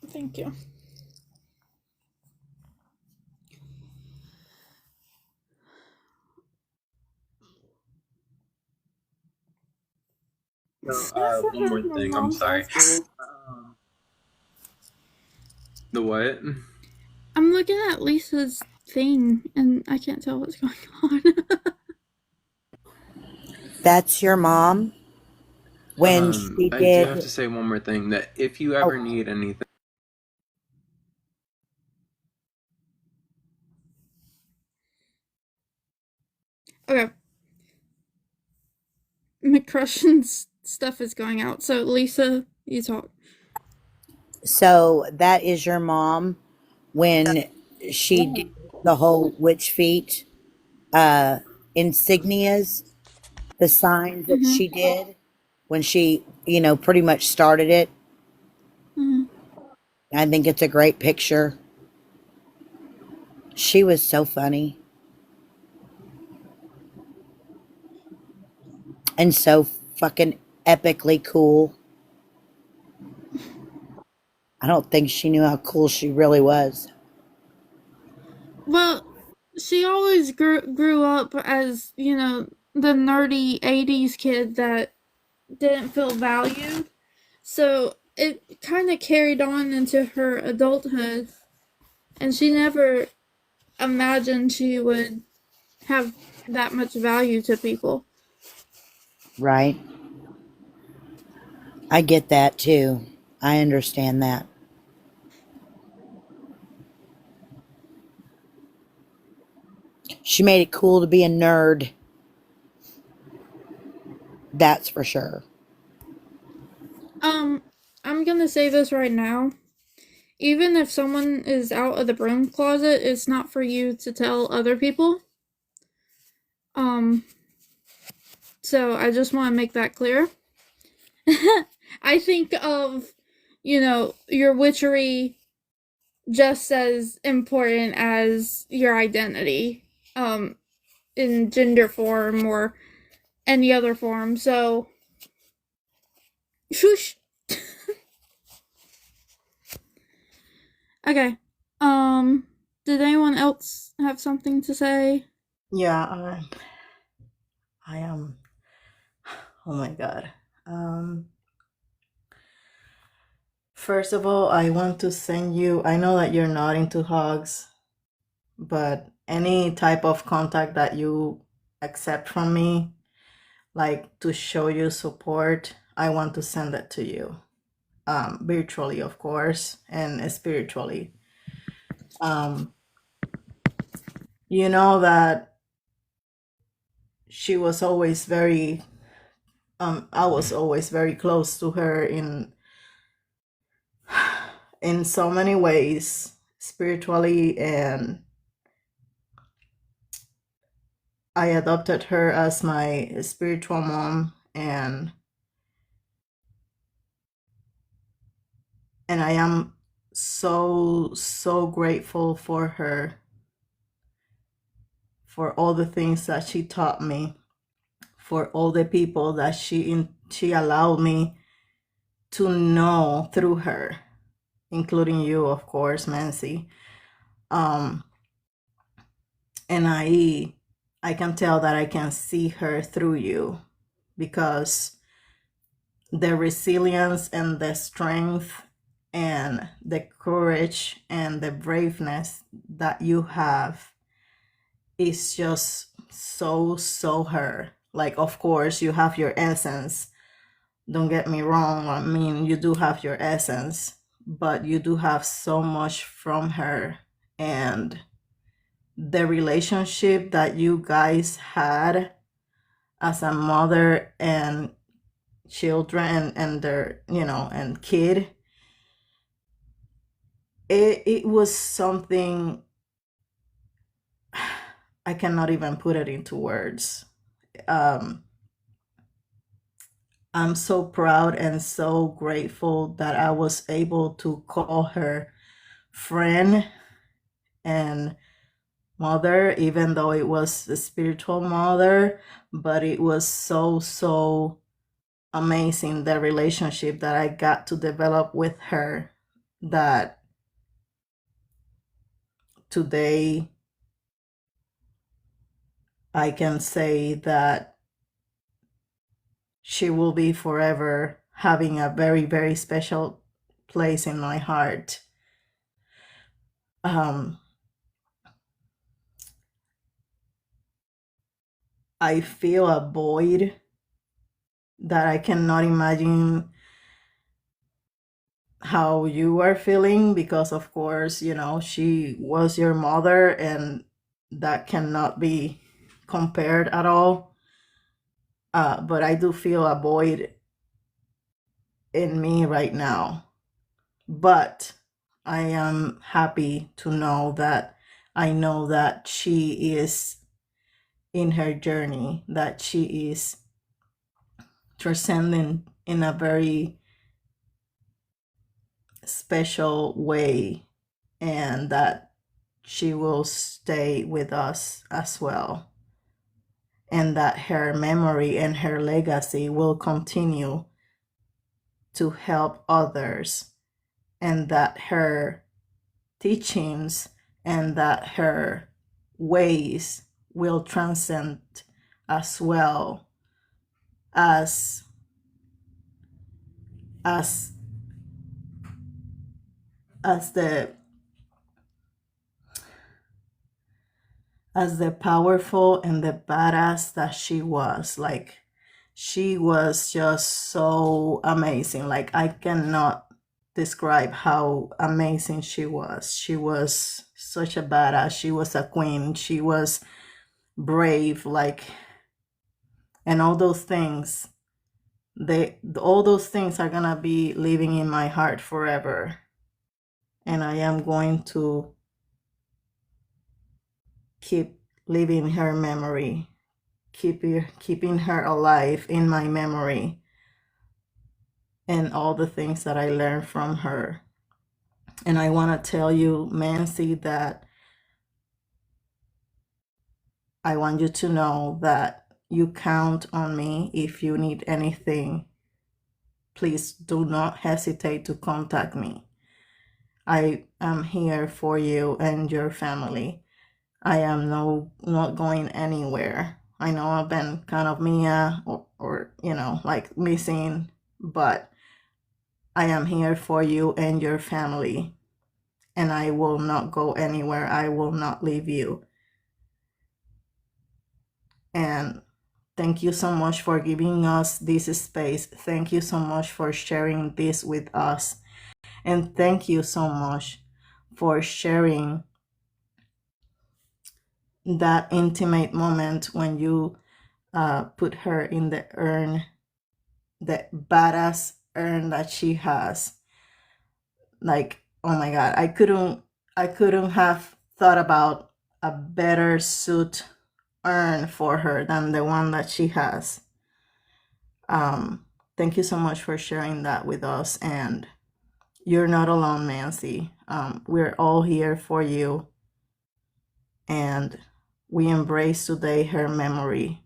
Thank you. One more My thing, I'm mom's sorry. asking. The what? I'm looking at Lisa's thing and I can't tell what's going on. That's your mom? When she I do did. have to say one more thing, that if you ever need anything. Okay. McCrushen's stuff is going out. So, Lisa, you talk. So that is your mom when she did the whole witch feet insignias, the signs that Mm-hmm. she did when she, pretty much started it. Mm-hmm. I think it's a great picture. She was so funny and so fucking epically cool. I don't think she knew how cool she really was. Well, she always grew up as, the nerdy 80s kid that didn't feel valued. So it kind of carried on into her adulthood. And she never imagined she would have that much value to people. Right? I get that too. I understand that. She made it cool to be a nerd. That's for sure. I'm gonna say this right now. Even if someone is out of the broom closet, it's not for you to tell other people. So I just want to make that clear. I think of, your witchery just as important as your identity, in gender form or any other form. So, shush. Okay. Did anyone else have something to say? Yeah, I am. Oh my God. First of all, I want to send you. I know that you're not into hugs, but any type of contact that you accept from me, like to show you support, I want to send it to you, virtually, of course, and spiritually. You know that she was always very. I was always very close to her in so many ways, spiritually, and I adopted her as my spiritual mom, and I am so grateful for her, for all the things that she taught me, for all the people that she allowed me to know through her, including you, of course, Nancy. And I can tell that I can see her through you, because the resilience and the strength and the courage and the braveness that you have is just so her. Like, of course, you have your essence. Don't get me wrong. I mean, you do have your essence, but you do have so much from her. And the relationship that you guys had as a mother and children and their, and kid, it was something I cannot even put it into words. I'm so proud and so grateful that I was able to call her friend and mother, even though it was a spiritual mother, but it was so amazing, the relationship that I got to develop with her, that today I can say that she will be forever having a very, very special place in my heart. I feel a void that I cannot imagine how you are feeling, because of course, she was your mother and that cannot be compared at all. But I do feel a void in me right now. But I am happy to know that I know that she is in her journey, that she is transcending in a very special way, and that she will stay with us as well, and that her memory and her legacy will continue to help others, and that her teachings and that her ways will transcend as well as as the powerful and the badass that she was. Like, she was just so amazing. Like, I cannot describe how amazing she was. She was such a badass. She was a queen. She was brave, like, and all those things. All those things are gonna be living in my heart forever. And I am going to keep living her memory, keeping her alive in my memory, and all the things that I learned from her. And I want to tell you, Nancy, that I want you to know that you count on me. If you need anything, please do not hesitate to contact me. I am here for you and your family. I am not going anywhere. I know I've been kind of Mia or like missing, but I am here for you and your family, and I will not go anywhere. I will not leave you. And thank you so much for giving us this space. Thank you so much for sharing this with us. And thank you so much for sharing that intimate moment when you put her in the urn, the badass urn that she has. Like, oh my God, I couldn't have thought about a better suit urn for her than the one that she has. Thank you so much for sharing that with us, and you're not alone, Nancy. We're all here for you, and we embrace today her memory,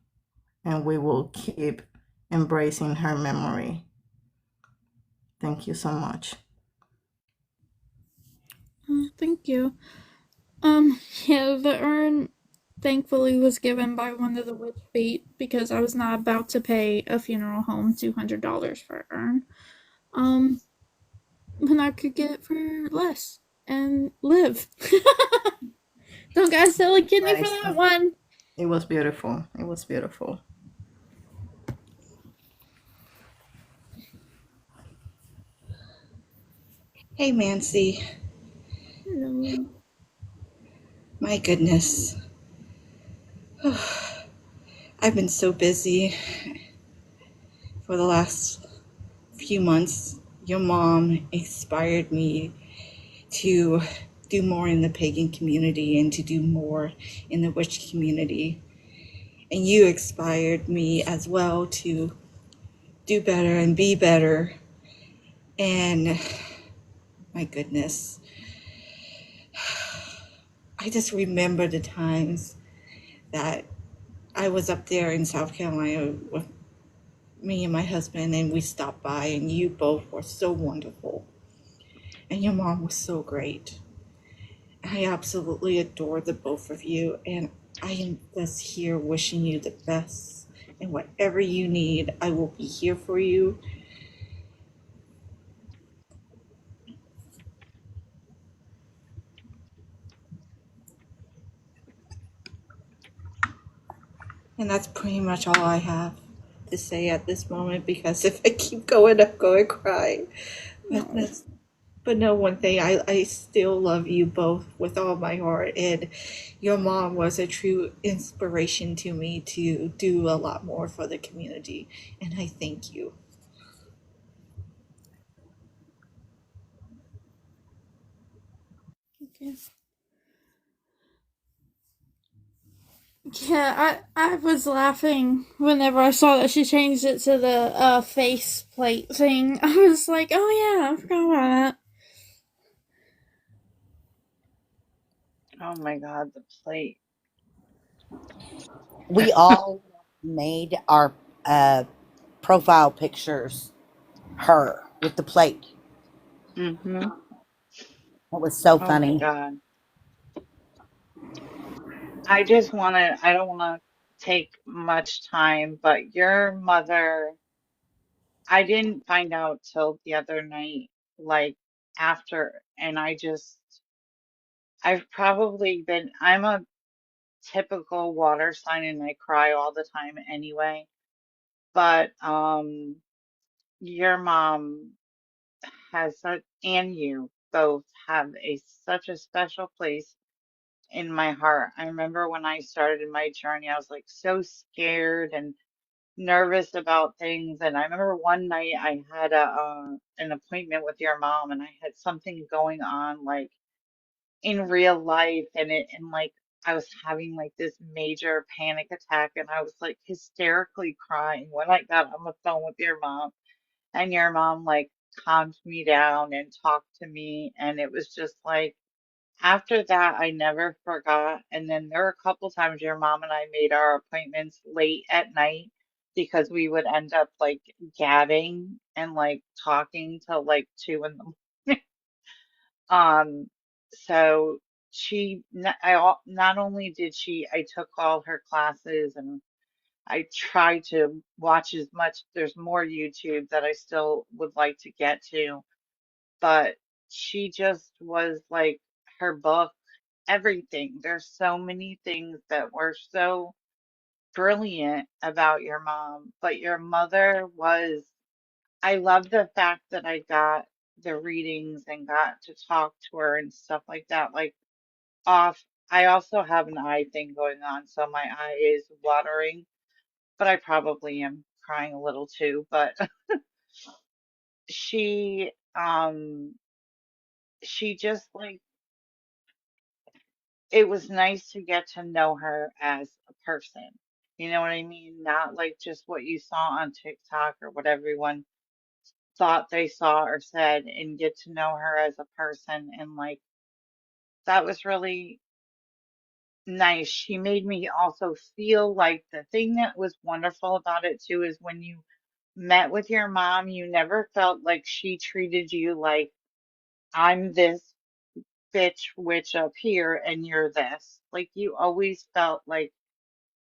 and we will keep embracing her memory. Thank you so much. Thank you. Yeah, the urn thankfully was given by one of the WitchFoot because I was not about to pay a funeral home $200 for an urn. When I could get it for less and live. Don't gotta sell a kidney for that one. It was beautiful. It was beautiful. Hey, Nancy. Hello. My goodness. I've been so busy for the last few months. Your mom inspired me to do more in the pagan community and to do more in the witch community. And you inspired me as well to do better and be better. And my goodness, I just remember the times that I was up there in South Carolina with me and my husband, and we stopped by, and you both were so wonderful. And your mom was so great. I absolutely adore the both of you, and I am just here wishing you the best. And whatever you need, I will be here for you. And that's pretty much all I have to say at this moment, because if I keep going, I'm going to cry. But No. that's but no, one thing, I still love you both with all my heart. And your mom was a true inspiration to me to do a lot more for the community. And I thank you. Okay. Yeah, I was laughing whenever I saw that she changed it to the face plate thing. I was like, oh yeah, I forgot about that. Oh my God, the plate. We all made our profile pictures her with the plate. Mm-hmm. It was so Oh my funny. God. I don't want to take much time, but your mother, I didn't find out till the other night, like after, and I'm a typical water sign and I cry all the time anyway, but, your mom and you both have such a special place in my heart. I remember when I started my journey, I was like so scared and nervous about things. And I remember one night I had an appointment with your mom, and I had something going on like in real life, and like I was having like this major panic attack, and I was like hysterically crying when I got on the phone with your mom, and your mom like calmed me down and talked to me, and it was just like after that, I never forgot. And then there were a couple times your mom and I made our appointments late at night because we would end up like gabbing and like talking till like 2 in the morning. So not only did I took all her classes and I tried to watch as much. There's more YouTube that I still would like to get to, but she just was like her book, everything. There's so many things that were so brilliant about your mom, but your mother was, I love the fact that I got the readings and got to talk to her and stuff like that. Like off, I also have an eye thing going on, so my eye is watering, but I probably am crying a little too, but she, she just like, it was nice to get to know her as a person. You know what I mean? Not like just what you saw on TikTok or what everyone thought they saw or said, and get to know her as a person. And like, that was really nice. She made me also feel like the thing that was wonderful about it too is when you met with your mom, you never felt like she treated you like, I'm this bitch witch up here and you're this. Like, you always felt like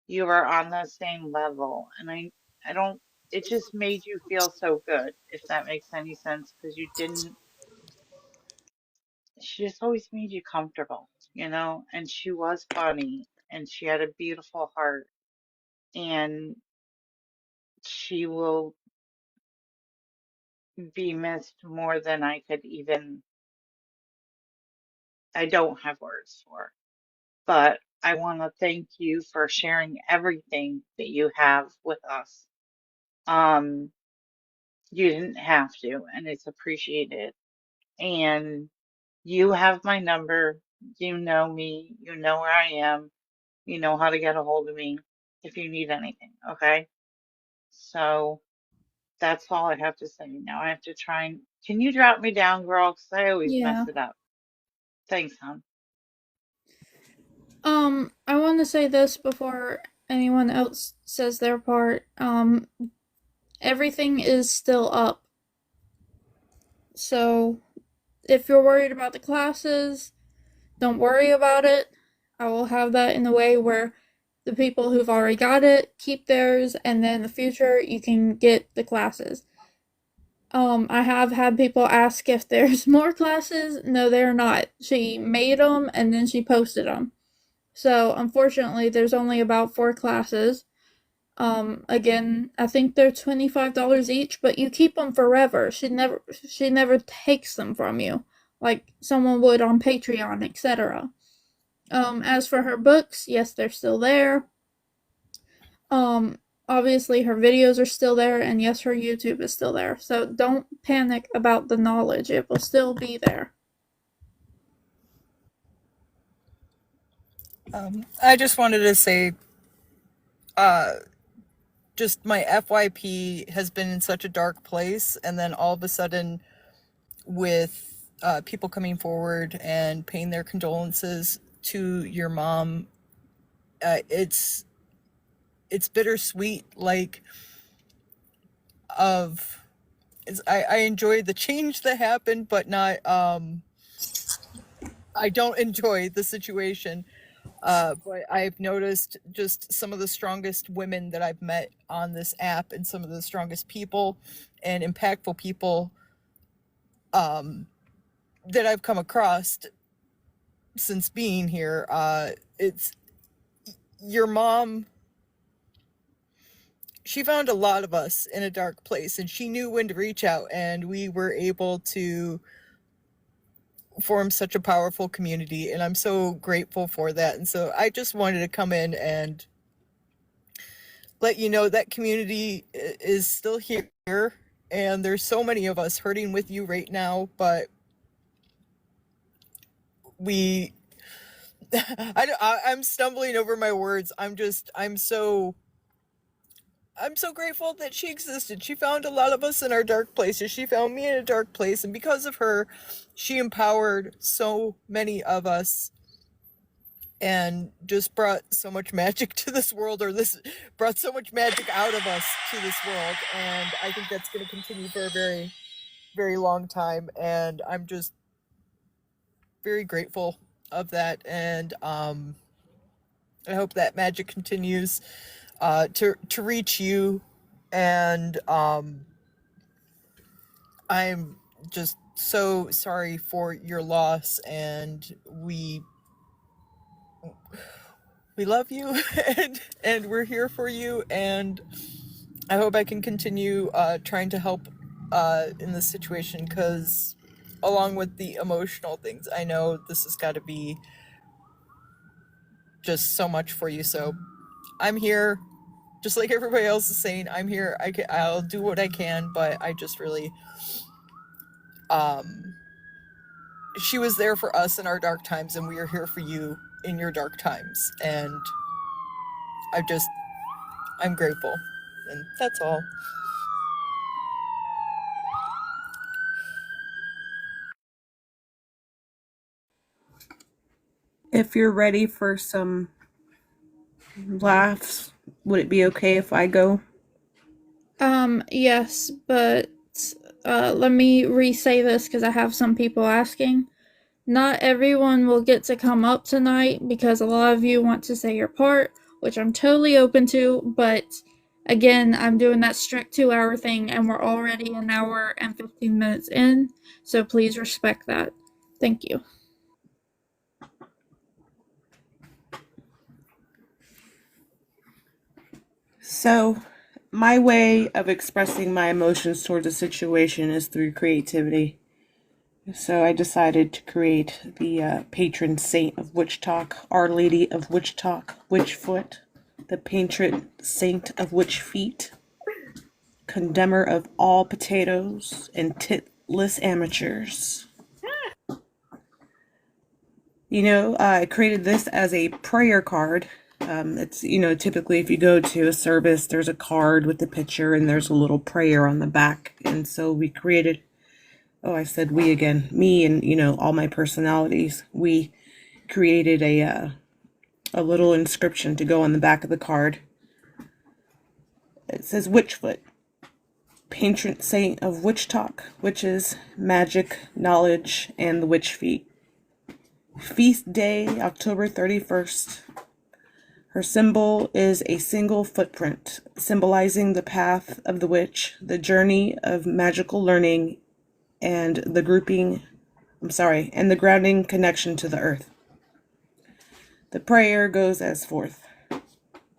you were on the same level. And I don't, it just made you feel so good, if that makes any sense, because you didn't, she just always made you comfortable, you know? And she was funny and she had a beautiful heart, and she will be missed more than I could even, I don't have words for. but I want to thank you for sharing everything that you have with us. Um, you didn't have to, and it's appreciated. And you have my number. You know me. You know where I am. You know how to get a hold of me if you need anything, okay? So that's all I have to say. Now I have to try and. Can you drop me down, girl? Because I always mess Yeah. it up. Thanks, hon. I want to say this before anyone else says their part. Everything is still up. So if you're worried about the classes, don't worry about it. I will have that in a way where the people who've already got it keep theirs, and then in the future you can get the classes. I have had people ask if there's more classes. No, they're not. She made them and then she posted them. So unfortunately, there's only about 4 classes. Again, I think they're $25 each, but you keep them forever. She never takes them from you like someone would on Patreon, etc. As for her books, yes, they're still there. Um, Obviously her videos are still there, and yes, her YouTube is still there. So don't panic about the knowledge. It will still be there. I just wanted to say, just my FYP has been in such a dark place, and then all of a sudden, with people coming forward and paying their condolences to your mom, it's bittersweet. Like, I enjoy the change that happened, but not. I don't enjoy the situation. But I've noticed just some of the strongest women that I've met on this app, and some of the strongest people and impactful people that I've come across since being here. It's your mom. She found a lot of us in a dark place, and she knew when to reach out, and we were able to form such a powerful community, and I'm so grateful for that. And so I just wanted to come in and let you know that community is still here, and there's so many of us hurting with you right now, but we I'm stumbling over my words. I'm so grateful that she existed. She found a lot of us in our dark places. She found me in a dark place, and because of her, she empowered so many of us and just brought so much magic to this world, or this brought so much magic out of us to this world. And I think that's going to continue for a very, very long time. And I'm just very grateful of that. And I hope that magic continues to reach you. And I'm just so sorry for your loss, and we love you, and we're here for you, and I hope I can continue trying to help in this situation, because along with the emotional things, I know this has got to be just so much for you. So I'm here, just like everybody else is saying. I'm here. I'll do what I can, but I just really she was there for us in our dark times, and we are here for you in your dark times. And I'm grateful, and that's all. If you're ready for some laughs, would it be okay if I go? Yes, but let me re-say this because I have some people asking. Not everyone will get to come up tonight because a lot of you want to say your part, which I'm totally open to, but again, I'm doing that strict 2-hour thing and we're already an hour and 15 minutes in, so please respect that. Thank you. So, my way of expressing my emotions towards a situation is through creativity. So I decided to create the patron saint of witch talk, Our Lady of Witch Talk, WitchFoot, the patron saint of witch feet, condemner of all potatoes and titless amateurs. You know, I created this as a prayer card. It's, you know, typically if you go to a service, there's a card with the picture and there's a little prayer on the back. And so we created, oh, I said we again, me and, you know, all my personalities. We created a little inscription to go on the back of the card. It says WitchFoot, patron saint of witch talk, witches, magic, knowledge, and the witch feet. Feast day, October 31st. Her symbol is a single footprint, symbolizing the path of the witch, the journey of magical learning, and the grounding connection to the earth. The prayer goes as forth.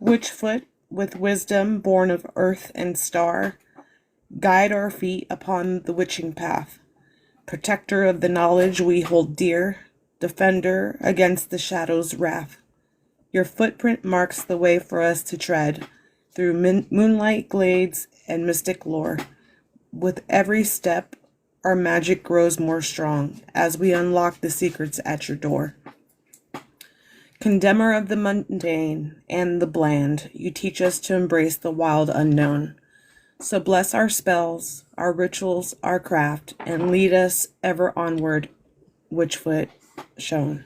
WitchFoot, with wisdom born of earth and star, guide our feet upon the witching path, protector of the knowledge we hold dear, defender against the shadow's wrath. Your footprint marks the way for us to tread through moonlight glades and mystic lore. With every step, our magic grows more strong as we unlock the secrets at your door. Condemner of the mundane and the bland, you teach us to embrace the wild unknown. So bless our spells, our rituals, our craft, and lead us ever onward, WitchFoot shown.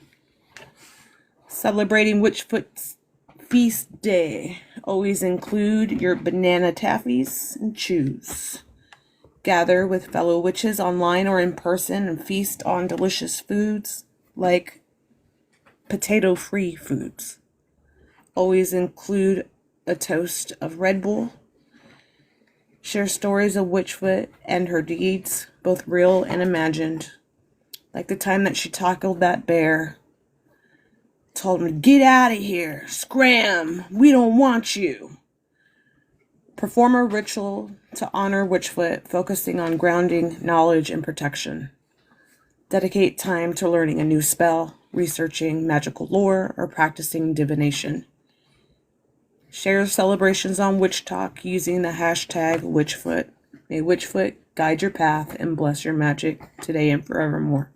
Celebrating WitchFoot's feast day. Always include your banana taffies and chews. Gather with fellow witches online or in person and feast on delicious foods like potato-free foods. Always include a toast of Red Bull. Share stories of WitchFoot and her deeds, both real and imagined. Like the time that she tackled that bear. Told him to get out of here. Scram. We don't want you. Perform a ritual to honor WitchFoot, focusing on grounding, knowledge, and protection. Dedicate time to learning a new spell, researching magical lore, or practicing divination. Share celebrations on Witch Talk using the hashtag WitchFoot. May WitchFoot guide your path and bless your magic today and forevermore.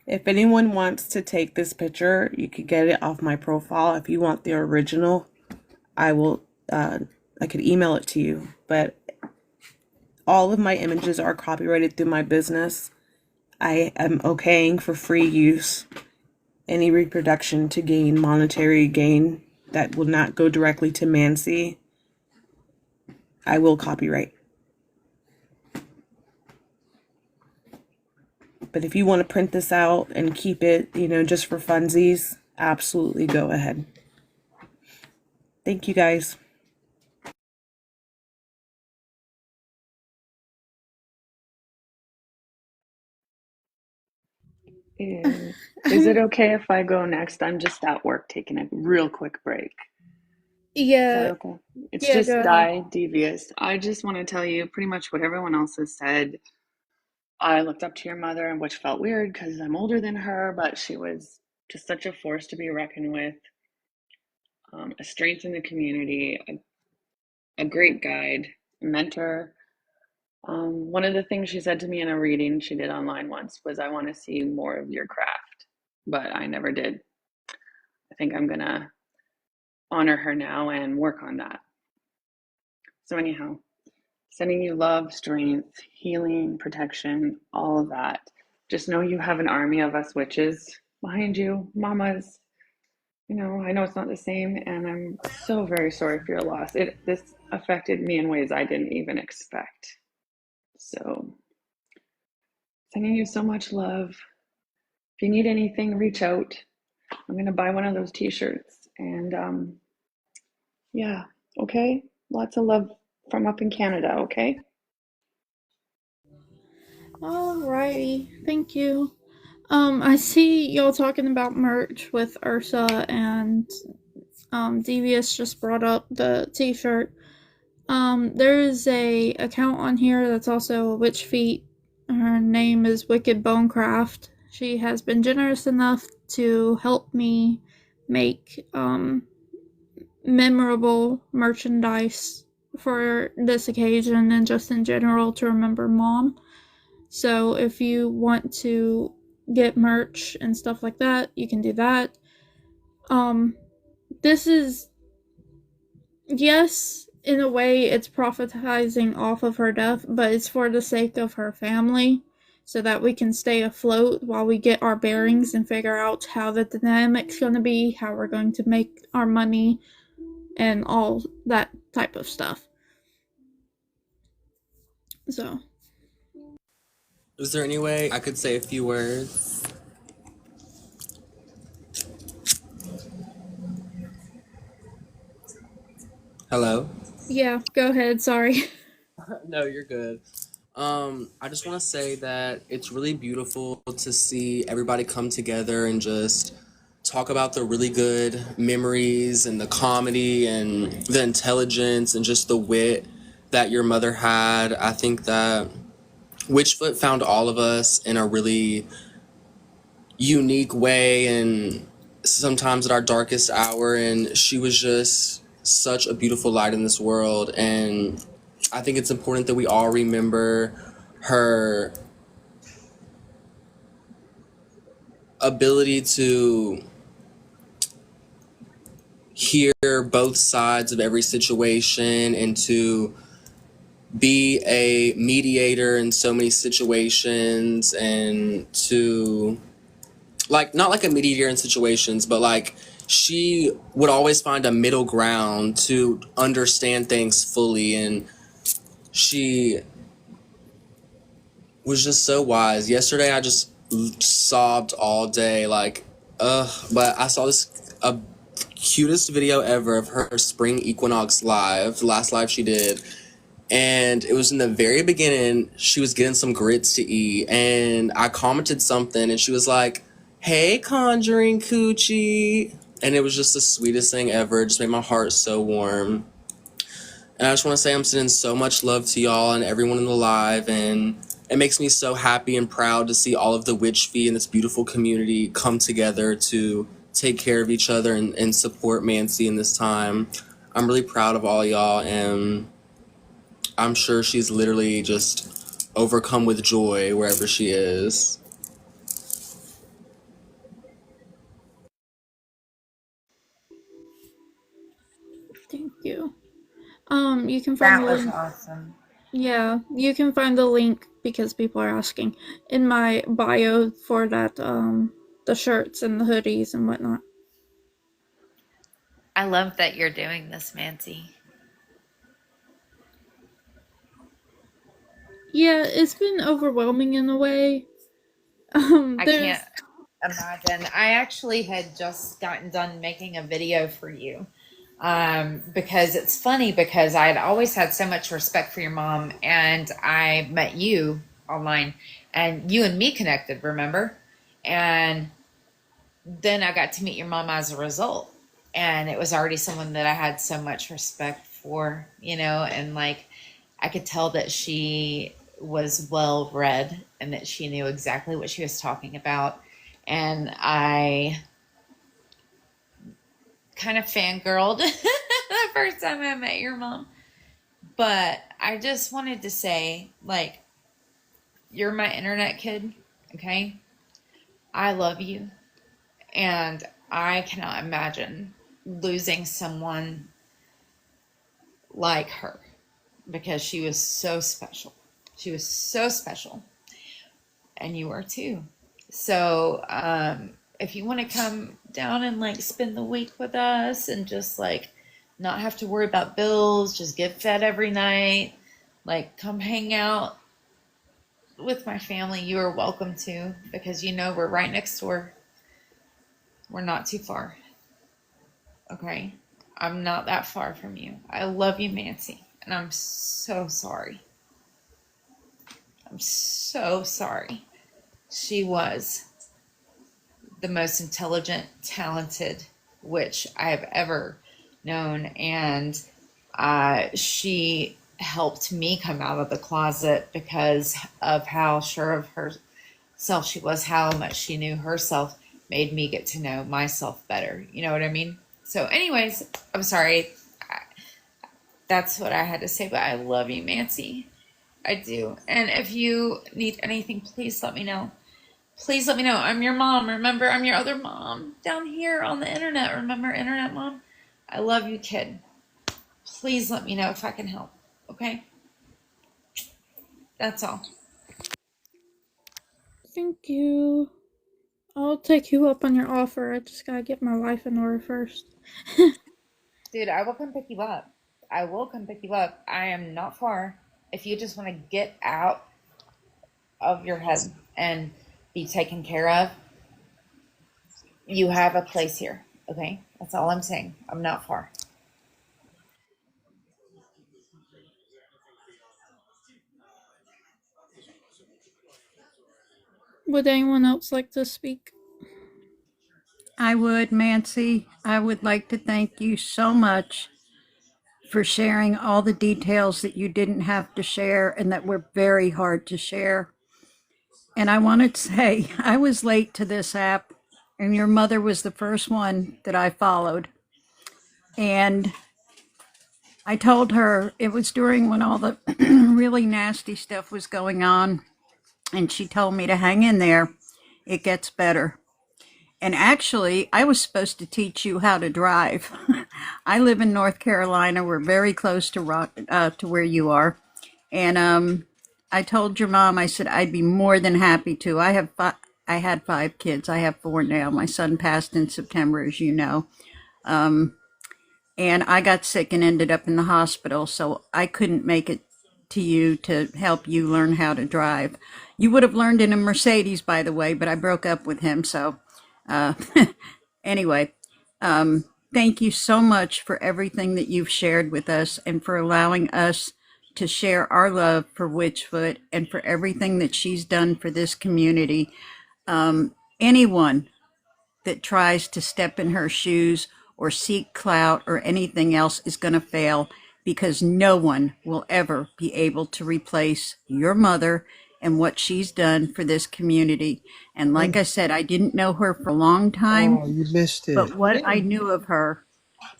If anyone wants to take this picture, you could get it off my profile. If you want the original, I could email it to you. But all of my images are copyrighted through my business. I am okaying for free use any reproduction to gain monetary gain that will not go directly to Mancy. I will copyright. But if you want to print this out and keep it, you know, just for funsies, absolutely go ahead. Thank you guys. Is it okay if I go next? I'm just at work taking a real quick break. Is that Yeah. okay? It's Yeah, just go ahead. Die Devious. I just want to tell you pretty much what everyone else has said. I looked up to your mother, and which felt weird because I'm older than her, but she was just such a force to be reckoned with, a strength in the community, a great guide, a mentor. One of the things she said to me in a reading she did online once was, I want to see more of your craft, but I never did. I think I'm going to honor her now and work on that. So, anyhow, sending you love, strength, healing, protection, all of that. Just know you have an army of us witches behind you, mamas. You know, I know it's not the same, and I'm so very sorry for your loss. This affected me in ways I didn't even expect. So, sending you so much love. If you need anything, reach out. I'm going to buy one of those t-shirts. And yeah, okay? Lots of love from up in Canada, okay? Alrighty, thank you. I see y'all talking about merch with Ursa and Devious just brought up the t-shirt. There is a account on here that's also a witch feet. Her name is Wicked Bonecraft. She has been generous enough to help me make memorable merchandise for this occasion and just in general to remember Mom. So if you want to get merch and stuff like that, you can do that. This is, yes, in a way it's profitizing off of her death, but it's for the sake of her family so that we can stay afloat while we get our bearings and figure out how the dynamic's going to be, how we're going to make our money, and all that type of stuff. So, is there any way I could say a few words? Hello? yeah, go ahead, sorry. No, you're good. I just want to say that it's really beautiful to see everybody come together and just talk about the really good memories and the comedy and the intelligence and just the wit that your mother had. I think that Witchfoot found all of us in a really unique way and sometimes at our darkest hour, and she was just such a beautiful light in this world. And I think it's important that we all remember her ability to hear both sides of every situation and to be a mediator in so many situations, and to not like a mediator in situations, but like she would always find a middle ground to understand things fully. And she was just so wise. Yesterday I just sobbed all day, like, but I saw this cutest video ever of her spring equinox live, the last live she did. And it was in the very beginning. She was getting some grits to eat, and I commented something, and she was like, "Hey, Conjuring Coochie." And it was just the sweetest thing ever. It just made my heart so warm. And I just want to say I'm sending so much love to y'all and everyone in the live, and it makes me so happy and proud to see all of the witch feet in this beautiful community come together to take care of each other and support Mancy in this time. I'm really proud of all y'all, and I'm sure she's literally just overcome with joy wherever she is. Thank you. You can find That the was link. awesome. Yeah, you can find the link because people are asking in my bio for that, the shirts and the hoodies and whatnot. I love that you're doing this, Mancy. Yeah, it's been overwhelming in a way. I can't imagine. I actually had just gotten done making a video for you. Because it's funny because I had always had so much respect for your mom, and I met you online and you and me connected, remember? And then I got to meet your mom as a result. And it was already someone that I had so much respect for, and like I could tell that she was well read and that she knew exactly what she was talking about. And I kind of fangirled the first time I met your mom. But I just wanted to say, like, you're my internet kid, okay? I love you. And I cannot imagine losing someone like her because she was so special. She was so special. And you are too. So, if you want to come down and like spend the week with us and just like not have to worry about bills, just get fed every night, like come hang out with my family, you are welcome to, because we're right next door. We're not too far. Okay? I'm not that far from you. I love you, Mancy, and I'm so sorry. I'm so sorry. She was the most intelligent, talented witch I have ever known. And she helped me come out of the closet because of how sure of herself she was, how much she knew herself made me get to know myself better. You know what I mean? So anyways, I'm sorry. That's what I had to say, but I love you, Nancy. I do. And if you need anything, please let me know. Please let me know. I'm your mom. Remember, I'm your other mom down here on the internet. Remember, internet mom? I love you, kid. Please let me know if I can help. Okay? That's all. Thank you. I'll take you up on your offer. I just gotta get my life in order first. Dude, I will come pick you up. I will come pick you up. I am not far. If you just want to get out of your head and be taken care of, you have a place here. Okay? That's all I'm saying. I'm not far. Would anyone else like to speak? I would, Nancy. I would like to thank you so much for sharing all the details that you didn't have to share and that were very hard to share. And I wanted to say, I was late to this app, and your mother was the first one that I followed. And I told her it was during when all the really nasty stuff was going on. And she told me to hang in there. It gets better. And actually, I was supposed to teach you how to drive. I live in North Carolina. We're very close to where you are. And I told your mom, I said, I'd be more than happy to. I had 5 kids. I have 4 now. My son passed in September, as you know. And I got sick and ended up in the hospital, so I couldn't make it to you to help you learn how to drive. You would have learned in a Mercedes, by the way, but I broke up with him, so uh, anyway, thank you so much for everything that you've shared with us and for allowing us to share our love for Witchfoot and for everything that she's done for this community. Anyone that tries to step in her shoes or seek clout or anything else is going to fail, because no one will ever be able to replace your mother and what she's done for this community. And like I said, I didn't know her for a long time, Oh, you missed it. but what I knew of her,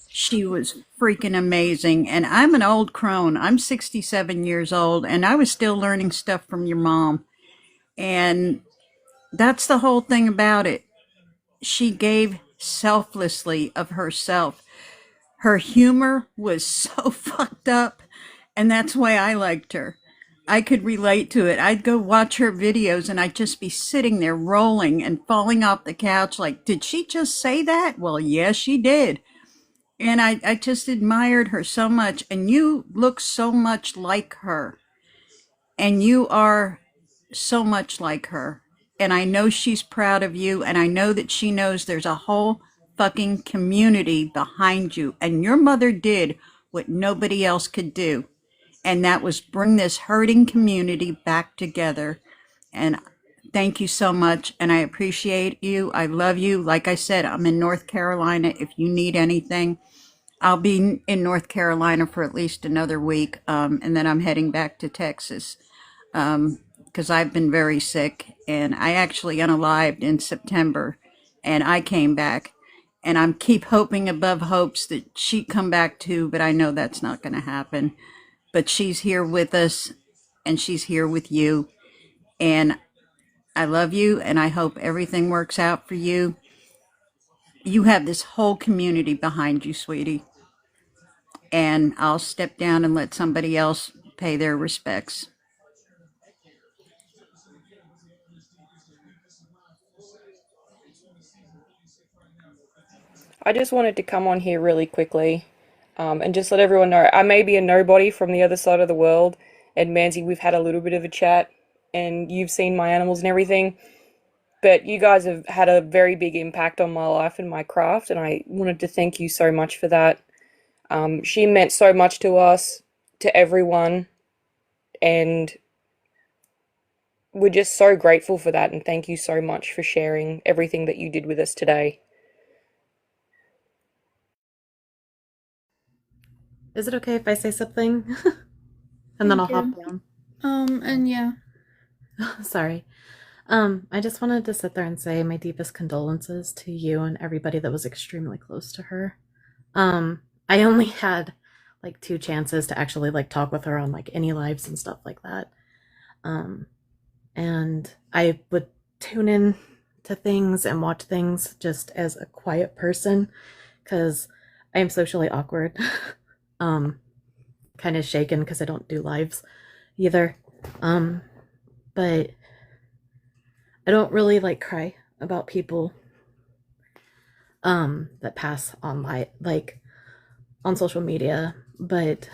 she was freaking amazing. And I'm an old crone. I'm 67 years old, and I was still learning stuff from your mom. And that's the whole thing about it. She gave selflessly of herself. Her humor was so fucked up, and that's why I liked her. I could relate to it. I'd go watch her videos and I'd just be sitting there rolling and falling off the couch like, did she just say that? Well, yes, she did. And I just admired her so much. And you look so much like her. And you are so much like her. And I know she's proud of you. And I know that she knows there's a whole fucking community behind you. And your mother did what nobody else could do. And that was bring this hurting community back together. And thank you so much. And I appreciate you. I love you. Like I said, I'm in North Carolina. If you need anything, I'll be in North Carolina for at least another week. And then I'm heading back to Texas. Because I've been very sick, and I actually unalived in September, and I came back, and I'm keep hoping above hopes that she'd come back too, but I know that's not going to happen. But she's here with us, and she's here with you, and I love you, and I hope everything works out for you. You have this whole community behind you, sweetie, and I'll step down and let somebody else pay their respects. I just wanted to come on here really quickly and just let everyone know I may be a nobody from the other side of the world, and Manzi, we've had a little bit of a chat, and you've seen my animals and everything, but you guys have had a very big impact on my life and my craft, and I wanted to thank you so much for that. She meant so much to us, to everyone, and we're just so grateful for that, and thank you so much for sharing everything that you did with us today. Is it okay if I say something? And then I'll Thank hop you. down. And yeah. Sorry. I just wanted to sit there and say my deepest condolences to you and everybody that was extremely close to her. I only had like 2 chances to actually like talk with her on like any lives and stuff like that. And I would tune in to things and watch things just as a quiet person because I am socially awkward. Kind of shaken because I don't do lives either. But I don't really like cry about people that pass on like on social media, but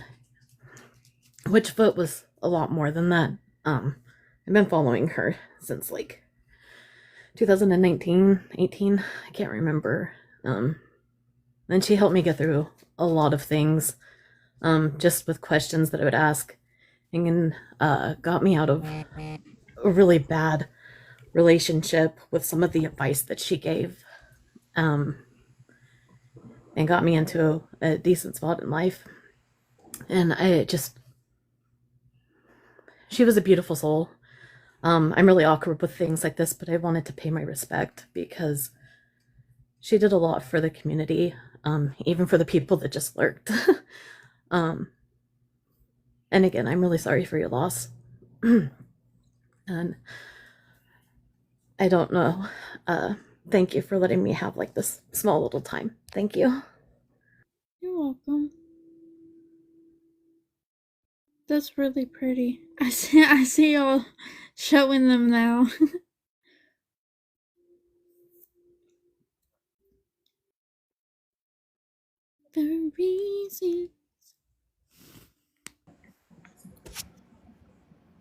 WitchFoot was a lot more than that. I've been following her since like 2019, 18, I can't remember. And she helped me get through a lot of things, just with questions that I would ask, and got me out of a really bad relationship with some of the advice that she gave, and got me into a decent spot in life. And she was a beautiful soul. I'm really awkward with things like this, but I wanted to pay my respect because she did a lot for the community, even for the people that just lurked. And again, I'm really sorry for your loss. And I don't know. Thank you for letting me have like this small little time. Thank you. You're welcome. That's really pretty. I see y'all showing them now. The reason.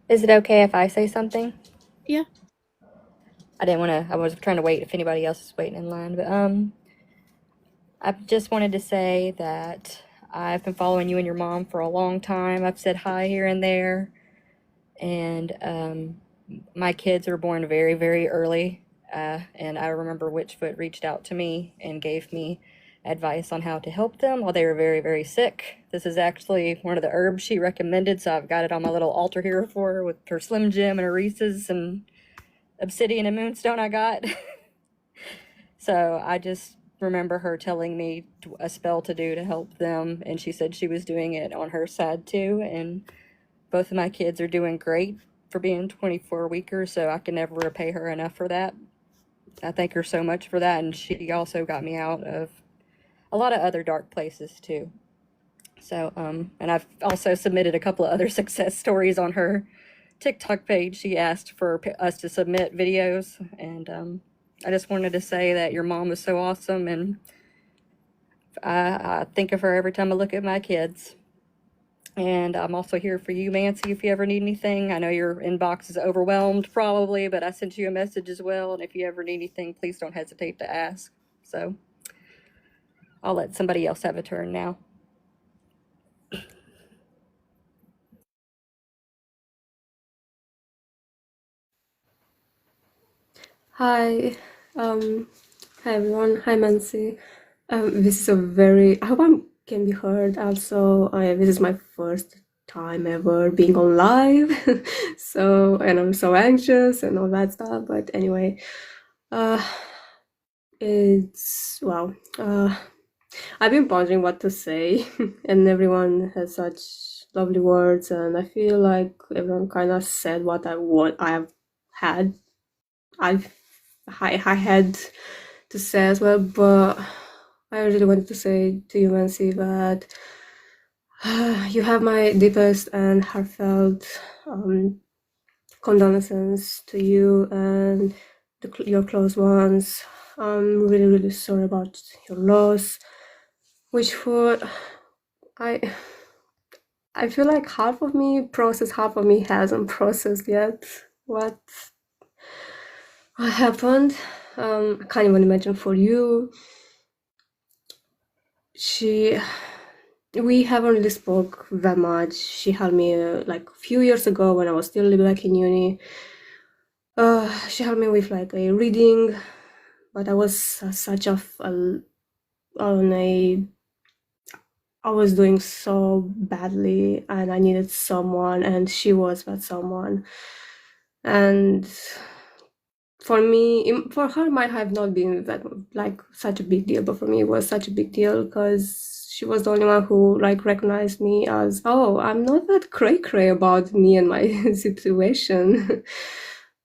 Is it okay if I say something? Yeah. I was trying to wait if anybody else is waiting in line, but I just wanted to say that I've been following you and your mom for a long time. I've said hi here and there, and my kids were born very, very early, and I remember Witchfoot reached out to me and gave me advice on how to help them while they were very, very sick. This is actually one of the herbs she recommended, so I've got it on my little altar here for her with her Slim Jim and her Reese's and obsidian and moonstone I got. So I just remember her telling me a spell to do to help them, and she said she was doing it on her side too, and both of my kids are doing great for being 24 weekers, so I can never repay her enough for that. I thank her so much for that, and she also got me out of a lot of other dark places too. So, and I've also submitted a couple of other success stories on her TikTok page. She asked for us to submit videos, and I just wanted to say that your mom was so awesome, and I think of her every time I look at my kids. And I'm also here for you, Mancy, if you ever need anything. I know your inbox is overwhelmed probably, but I sent you a message as well. And if you ever need anything, please don't hesitate to ask. So I'll let somebody else have a turn now. Hi, hi everyone. Hi Nancy. This is a very. I hope I can be heard. Also, this is my first time ever being on live, so and I'm so anxious and all that stuff. But anyway, uh, it's wow. I've been pondering what to say, and everyone has such lovely words, and I feel like everyone kind of said what I have had. I had to say as well, but I really wanted to say to you, Nancy, that you have my deepest and heartfelt condolences to you and your close ones. I'm really, really sorry about your loss. WitchFoot, I feel like half of me processed, half of me hasn't processed yet what happened. I can't even imagine for you. We haven't really spoke that much. She helped me like a few years ago when I was still back in uni. She helped me with like a reading, but I was such on a I was doing so badly and I needed someone, and she was that someone. And for me, for her, it might have not been that like such a big deal, but for me, it was such a big deal because she was the only one who like recognized me as, oh, I'm not that cray cray about me and my situation.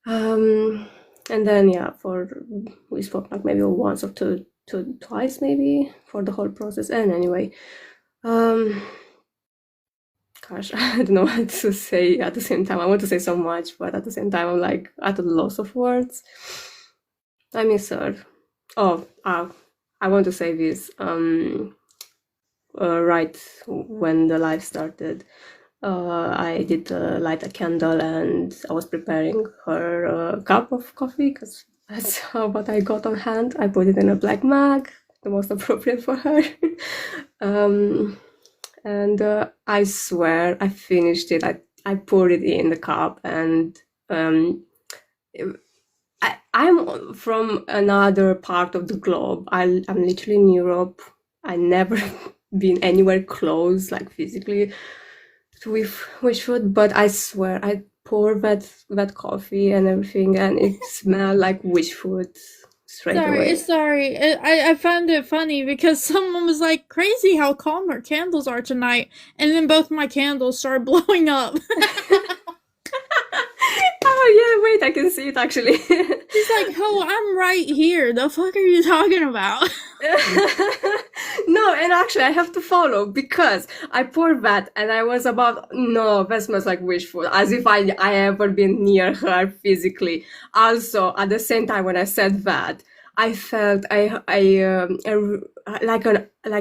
And then yeah, we spoke like maybe once or twice maybe for the whole process. And anyway, gosh, I don't know what to say at the same time. I want to say so much, but at the same time, I'm like at a loss of words. I miss her. Oh, I want to say this. Right when the live started, I did light a candle and I was preparing her a cup of coffee because that's what I got on hand. I put it in a black mug, the most appropriate for her. And I swear I finished it. I poured it in the cup, and I'm from another part of the globe. I'm literally in Europe. I never been anywhere close, like physically, with WitchFoot, but I swear I poured that coffee and everything, and it smelled like WitchFoot straight away. Sorry. I found it funny because someone was like, crazy how calm our candles are tonight. And then both my candles started blowing up. Oh, yeah, wait, I can see it actually. She's like, oh, I'm right here. The fuck are you talking about? No, and actually I have to follow because I poured that and I was about, no, that smells like WitchFoot, as if I ever been near her physically. Also, at the same time when I said that, I felt like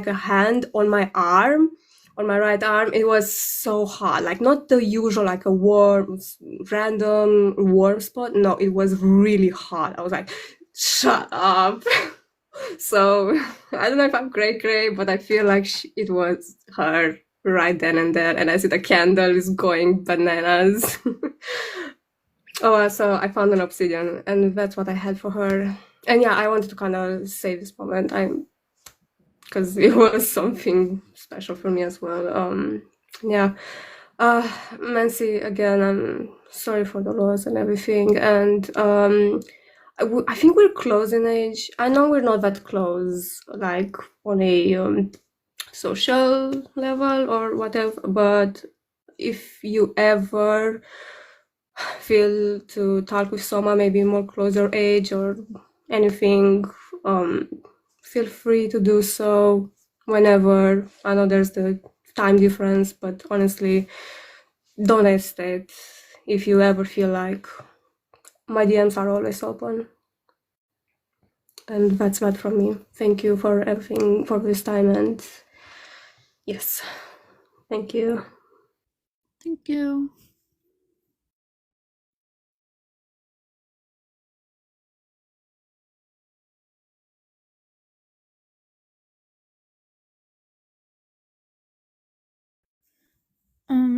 a hand on my arm, on my right arm. It was so hot, like not the usual like a random warm spot. No, it was really hot. I was like, shut up. So I don't know if I'm cray, but I feel like it was her right then and there. And I see the candle is going bananas. Oh, so I found an obsidian, and that's what I had for her. And yeah, I wanted to kind of save this moment. Because it was something special for me as well. Yeah. Nancy, again, I'm sorry for the loss and everything. And I think we're close in age. I know we're not that close, like on a social level or whatever, but if you ever feel to talk with someone maybe more closer age or anything, feel free to do so whenever. I know there's the time difference, but honestly, don't hesitate if you ever feel like. My DMs are always open. And that's that from me. Thank you for everything for this time, and yes, thank you. Thank you.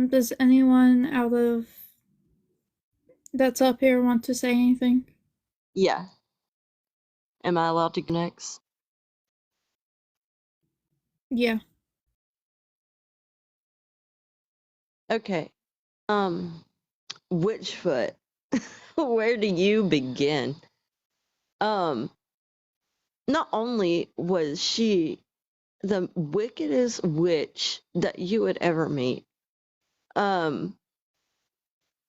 Does anyone out of that's up here want to say anything? Yeah. Am I allowed to go next? Yeah. Okay. Witchfoot. Where do you begin? Not only was she the wickedest witch that you would ever meet,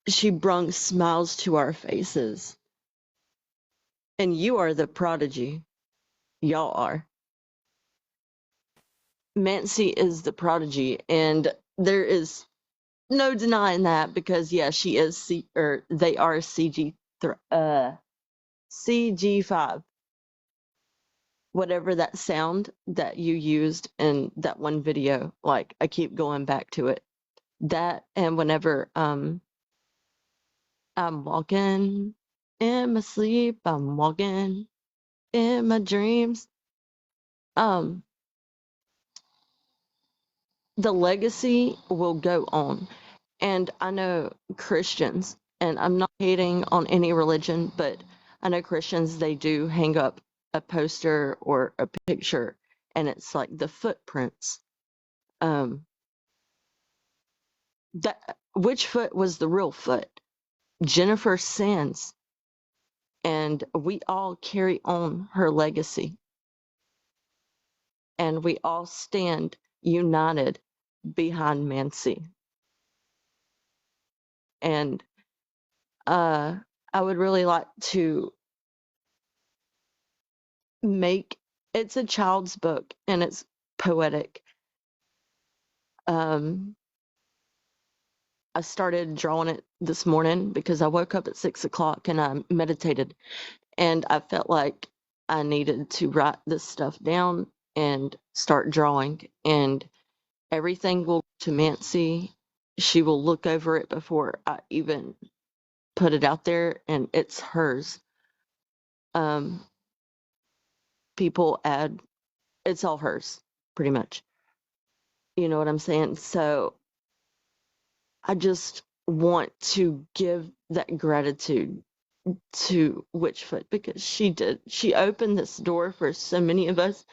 she brung smiles to our faces. And you are the prodigy. Y'all are. Mancy is the prodigy, and there is no denying that because yeah, she is they are CG5. Whatever that sound that you used in that one video, like I keep going back to it. That and whenever I'm walking in my sleep, I'm walking in my dreams. The legacy will go on. And I know Christians, and I'm not hating on any religion, but I know Christians, they do hang up a poster or a picture, and it's like the footprints Um, that WitchFoot was the real foot. Jennifer Sands, and we all carry on her legacy, and we all stand united behind Mancy. And I would really like to make it's a child's book and it's poetic. I started drawing it this morning because I woke up at 6 o'clock and I meditated, and I felt like I needed to write this stuff down and start drawing. And everything will go to Mancy. She will look over it before I even put it out there, and it's hers. Um, People add, it's all hers, pretty much. You know what I'm saying? So I just want to give that gratitude to Witchfoot because she opened this door for so many of us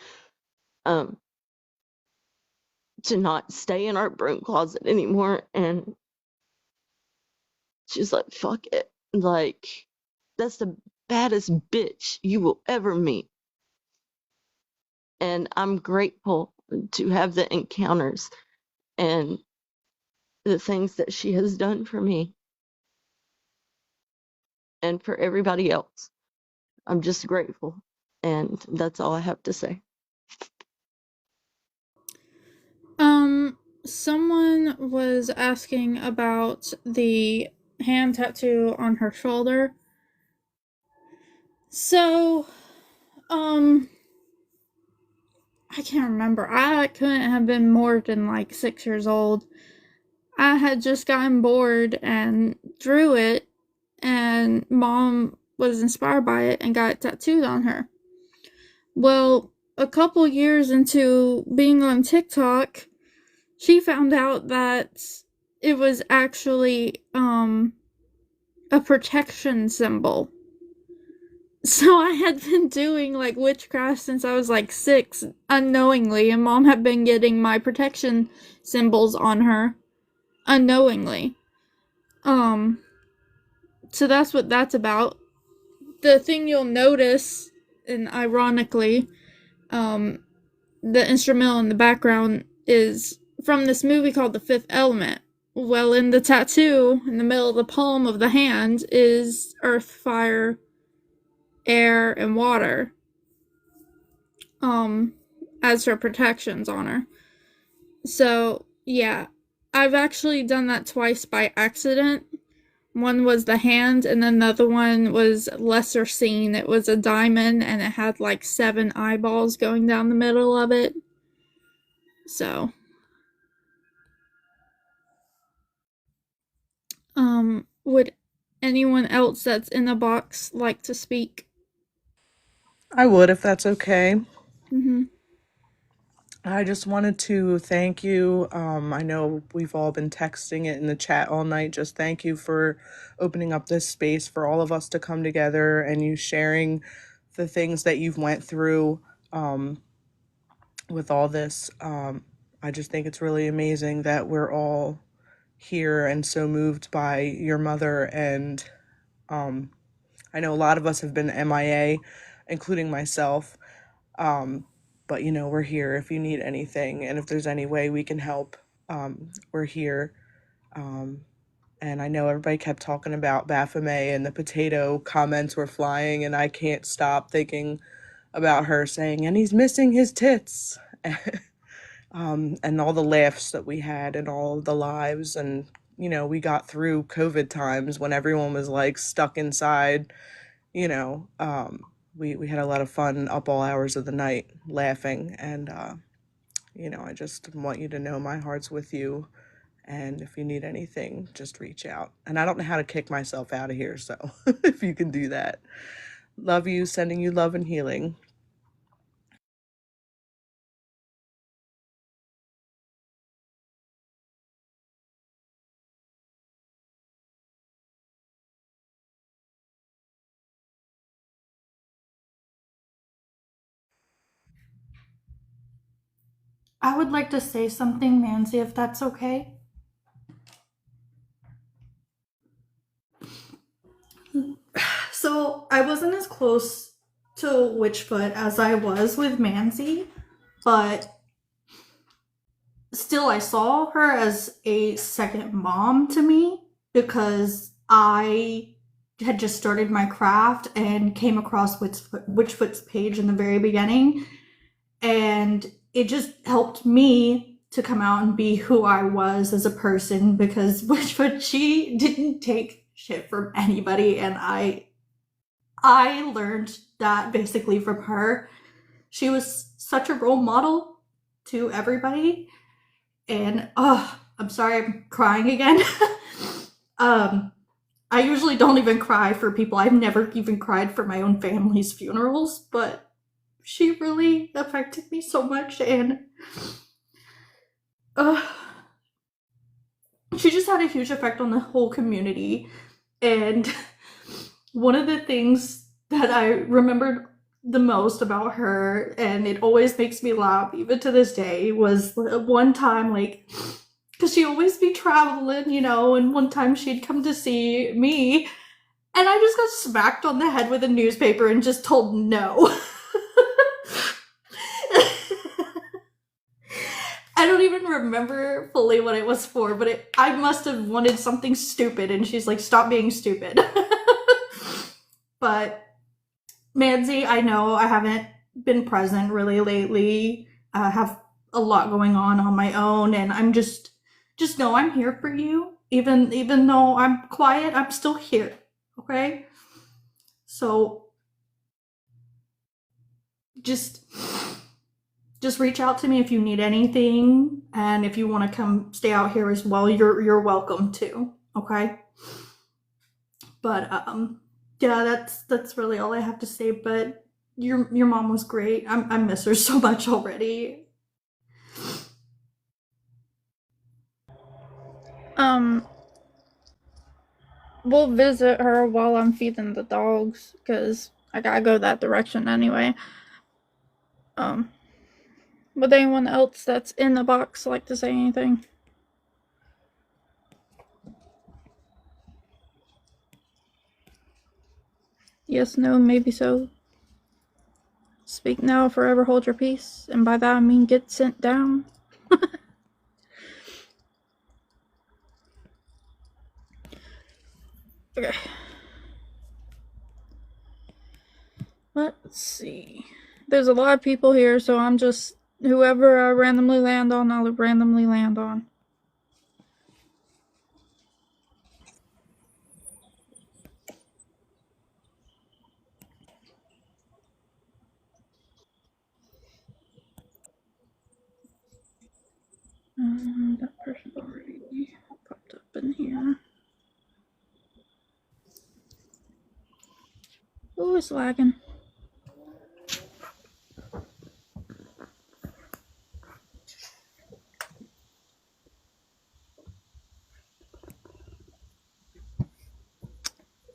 um to not stay in our broom closet anymore. And she's like, fuck it, like, that's the baddest bitch you will ever meet. And I'm grateful to have the encounters and the things that she has done for me and for everybody else. I'm just grateful. And that's all I have to say. Someone was asking about the hand tattoo on her shoulder. So, I can't remember. I couldn't have been more than like 6 years old. I had just gotten bored and drew it, and mom was inspired by it and got it tattooed on her. Well, a couple years into being on TikTok, she found out that it was actually a protection symbol. So I had been doing like witchcraft since I was like 6 unknowingly, and mom had been getting my protection symbols on her unknowingly. So that's what that's about. The thing you'll notice, and ironically, the instrumental in the background is from this movie called The Fifth Element. Well, in the tattoo, in the middle of the palm of the hand, is earth, fire, air, and water. As her protections on her. So, yeah. I've actually done that twice by accident. One was the hand, and then the other one was lesser seen. It was a diamond, and it had like 7 eyeballs going down the middle of it. So, would anyone else that's in the box like to speak? I would, if that's okay. Mm-hmm. I just wanted to thank you. I know we've all been texting it in the chat all night. Just thank you for opening up this space for all of us to come together and you sharing the things that you've went through with all this. I just think it's really amazing that we're all here and so moved by your mother. And I know a lot of us have been MIA, including myself. But you know, we're here if you need anything, and if there's any way we can help, we're here. And I know everybody kept talking about Baphomet and the potato comments were flying, and I can't stop thinking about her saying, and he's missing his tits. And all the laughs that we had and all the lives. And, you know, we got through COVID times when everyone was like stuck inside, you know. We had a lot of fun up all hours of the night laughing. And, you know, I just want you to know my heart's with you. And if you need anything, just reach out. And I don't know how to kick myself out of here, so if you can do that. Love you, sending you love and healing. I would like to say something, Nancy, if that's okay. So I wasn't as close to Witchfoot as I was with Manzi, but still I saw her as a second mom to me because I had just started my craft and came across Witchfoot's page in the very beginning, and it just helped me to come out and be who I was as a person because Witchfoot, she didn't take shit from anybody, and I learned that basically from her. She was such a role model to everybody, and I'm sorry, I'm crying again. I usually don't even cry for people. I've never even cried for my own family's funerals, but she really affected me so much, and she just had a huge effect on the whole community. And one of the things that I remembered the most about her, and it always makes me laugh even to this day, was one time, like, because she always be traveling, you know, and one time she'd come to see me, and I just got smacked on the head with a newspaper and just told no. I don't even remember fully what it was for, but I must have wanted something stupid, and she's like, stop being stupid. But Manzi, I know I haven't been present really lately. I have a lot going on my own, and I'm just know I'm here for you. Even though I'm quiet, I'm still here. Okay? So just reach out to me if you need anything, and if you want to come stay out here as well, you're welcome to. Okay? But yeah, that's really all I have to say. But your mom was great. I miss her so much already. We'll visit her while I'm feeding the dogs, because I gotta go that direction anyway. Would anyone else that's in the box like to say anything? Yes, no, maybe so. Speak now, forever hold your peace, and by that I mean get sent down. Okay. Let's see. There's a lot of people here, so I'm just whoever I randomly land on, I'll randomly land on. That person already popped up in here. Oh, it's lagging.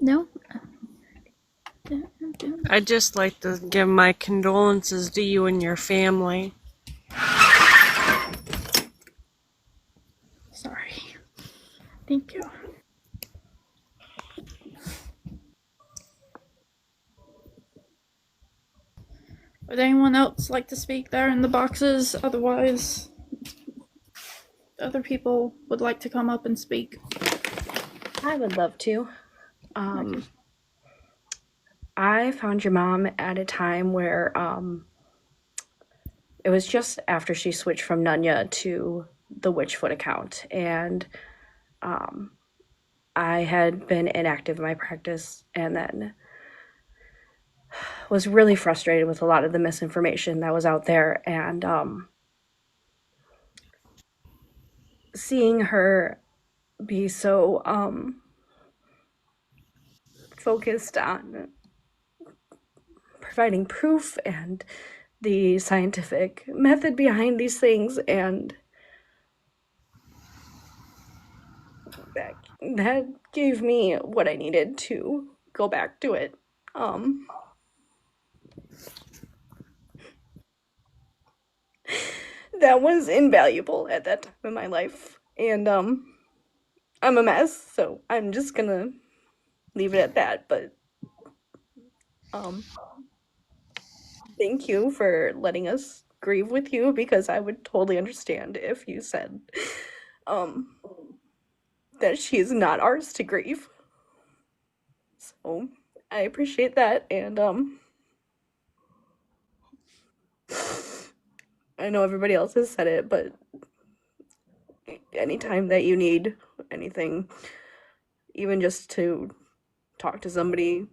No. I'd just like to give my condolences to you and your family. Sorry. Thank you. Would anyone else like to speak there in the boxes? Otherwise, other people would like to come up and speak. I would love to. I found your mom at a time where it was just after she switched from Nunya to the Witchfoot account, and I had been inactive in my practice, and then was really frustrated with a lot of the misinformation that was out there, and seeing her be so focused on providing proof and the scientific method behind these things, and that gave me what I needed to go back to it. that was invaluable at that time in my life. And I'm a mess, so I'm just gonna leave it at that. But thank you for letting us grieve with you, because I would totally understand if you said that she's not ours to grieve. So I appreciate that, and I know everybody else has said it, but anytime that you need anything, even just to talk to somebody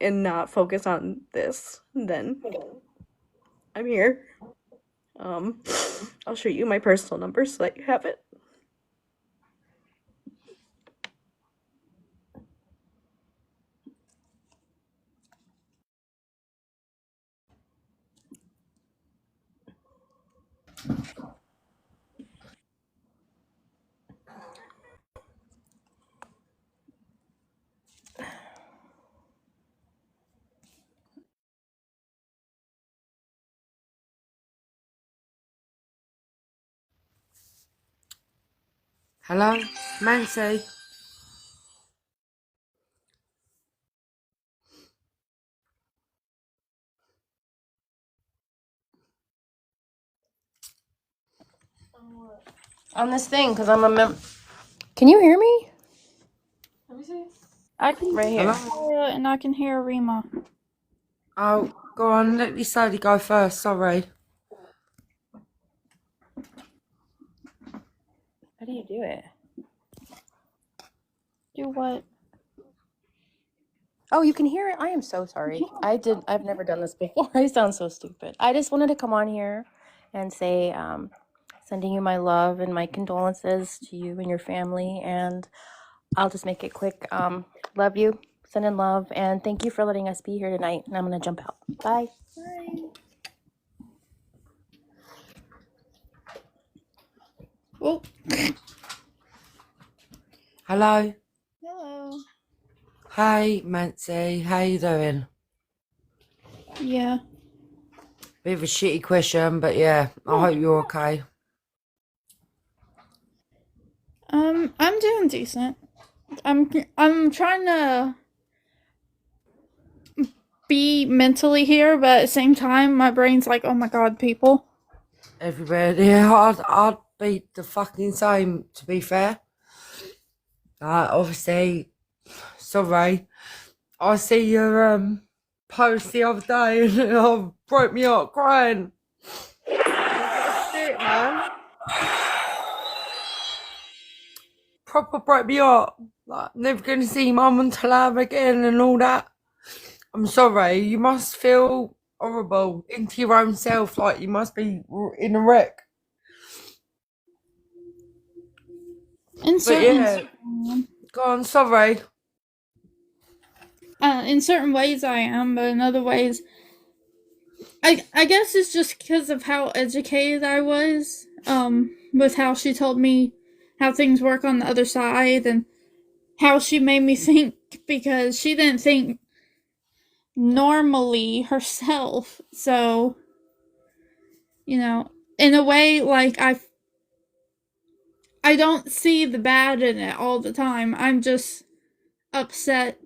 and not focus on this, then I'm here. I'll shoot you my personal number so that you have it. Hello, Nancy. On this thing, because I'm a Can you hear me? Let me see. I can right here. Hello? And I can hear Rima. Oh, go on, let me slowly go first, sorry. How do you do it? Do what? Oh, you can hear it? I am so sorry. I've never done this before. I sound so stupid. I just wanted to come on here and say, sending you my love and my condolences to you and your family, and I'll just make it quick. Love you, sending love, and thank you for letting us be here tonight, and I'm gonna jump out. Bye. Bye. Oh. Hello? Hello. Hey, Nancy, how you doing? Yeah. Bit of a shitty question, but yeah, I hope you're okay. I'm doing decent. I'm trying to be mentally here, but at the same time, my brain's like, oh my god, people. Everybody, yeah, I'd be the fucking same, to be fair. Obviously, sorry. I see your post the other day and it broke me up crying. Shit, man. Proper broke me up. Like, never gonna see mum until I have again and all that. I'm sorry, you must feel horrible into your own self, like you must be in a wreck. In certain, go on, sorry. In certain ways I am, but in other ways, I guess it's just because of how educated I was, with how she told me how things work on the other side and how she made me think, because she didn't think normally herself. So, you know, in a way, like I don't see the bad in it all the time. I'm just upset.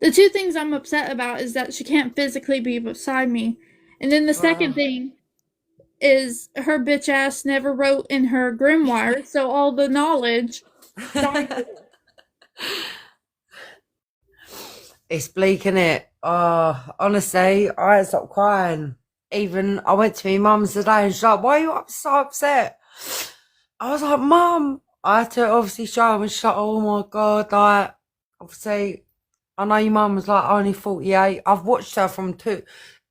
The two things I'm upset about is that she can't physically be beside me. And then the second thing is her bitch ass never wrote in her grimoire, so all the knowledge died with her. It's bleak, innit? Honestly, I had to stop crying. Even I went to my mum's today and she's like, why are you so upset? I was like, Mum. I had to obviously show her and she's like, oh my god, like, obviously, I know your mum was like only 48. I've watched her from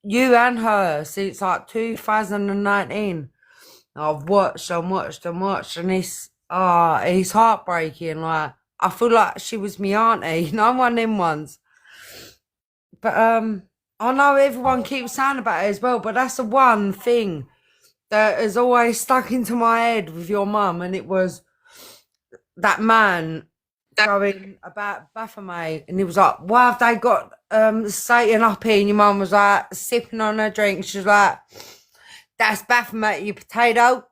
you and her since like 2019. I've watched and watched and watched, and it's heartbreaking. Like, I feel like she was me auntie, you know, one of them ones. But I know everyone keeps saying about it as well, but that's the one thing that has always stuck into my head with your mum, and it was that man going about Baphomet, and he was like, why have they got Satan up here? And your mum was like sipping on her drink. She was like, That's Baphomet, you potato.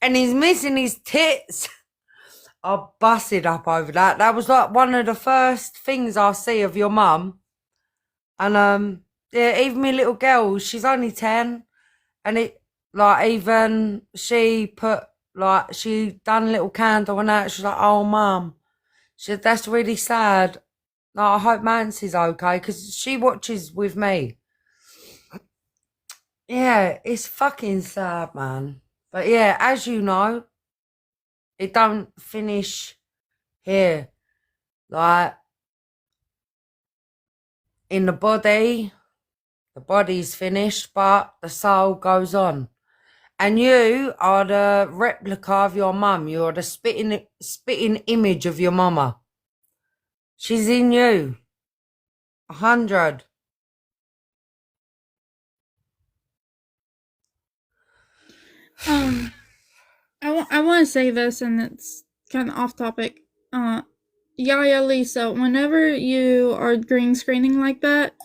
And he's missing his tits. I busted up over that. That was like one of the first things I see of your mum. And yeah, even my little girl, she's only 10. And it, like, even she put, like, she done a little candle and that. She's like, oh, mum. She said, that's really sad. Like, I hope Nancy's okay, because she watches with me. Yeah, it's fucking sad, man. But yeah, as you know, it don't finish here. Like, in the body's finished, but the soul goes on. And you are the replica of your mum. You're the spitting image of your mama. She's in you. 100. I want to say this, and it's kind of off topic. Yaya Lisa, whenever you are green screening like that,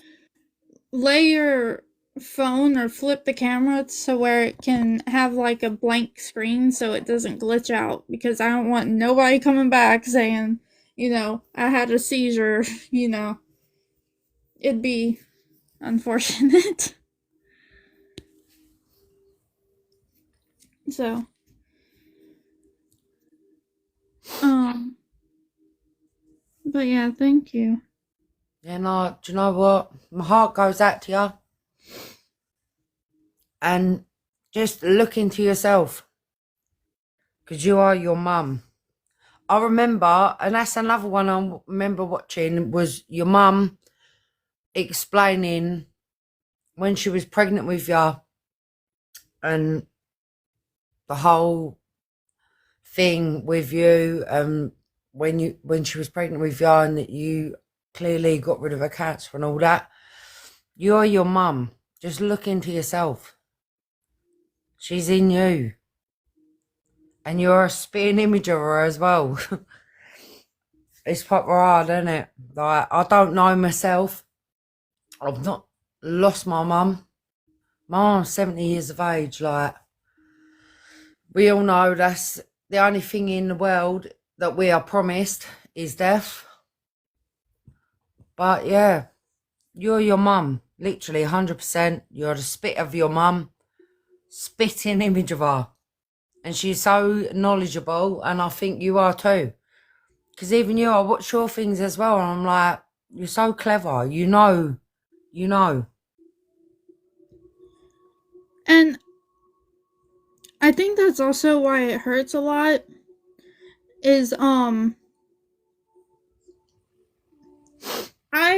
lay your phone or flip the camera so where it can have like a blank screen so it doesn't glitch out, because I don't want nobody coming back saying, I had a seizure, It'd be unfortunate. So, but yeah, thank you. Yeah, no, do you know what? My heart goes out to you. And just look into yourself. Because you are your mum. I remember, and that's another one I remember watching, was your mum explaining when she was pregnant with you and the whole thing with you, when she was pregnant with you and that you clearly got rid of her cancer and all that. You're your mum. Just look into yourself. She's in you. And you're a spitting image of her as well. It's proper hard, isn't it? Like, I don't know myself. I've not lost my mum. My mum's 70 years of age. Like, we all know that's the only thing in the world that we are promised is death. But yeah, you're your mum. Literally 100%. You're the spit of your mum. Spitting image of her. And she's so knowledgeable, and I think you are too. Because even you, I watch your things as well, and I'm like, you're so clever. You know. And I think that's also why it hurts a lot, is, I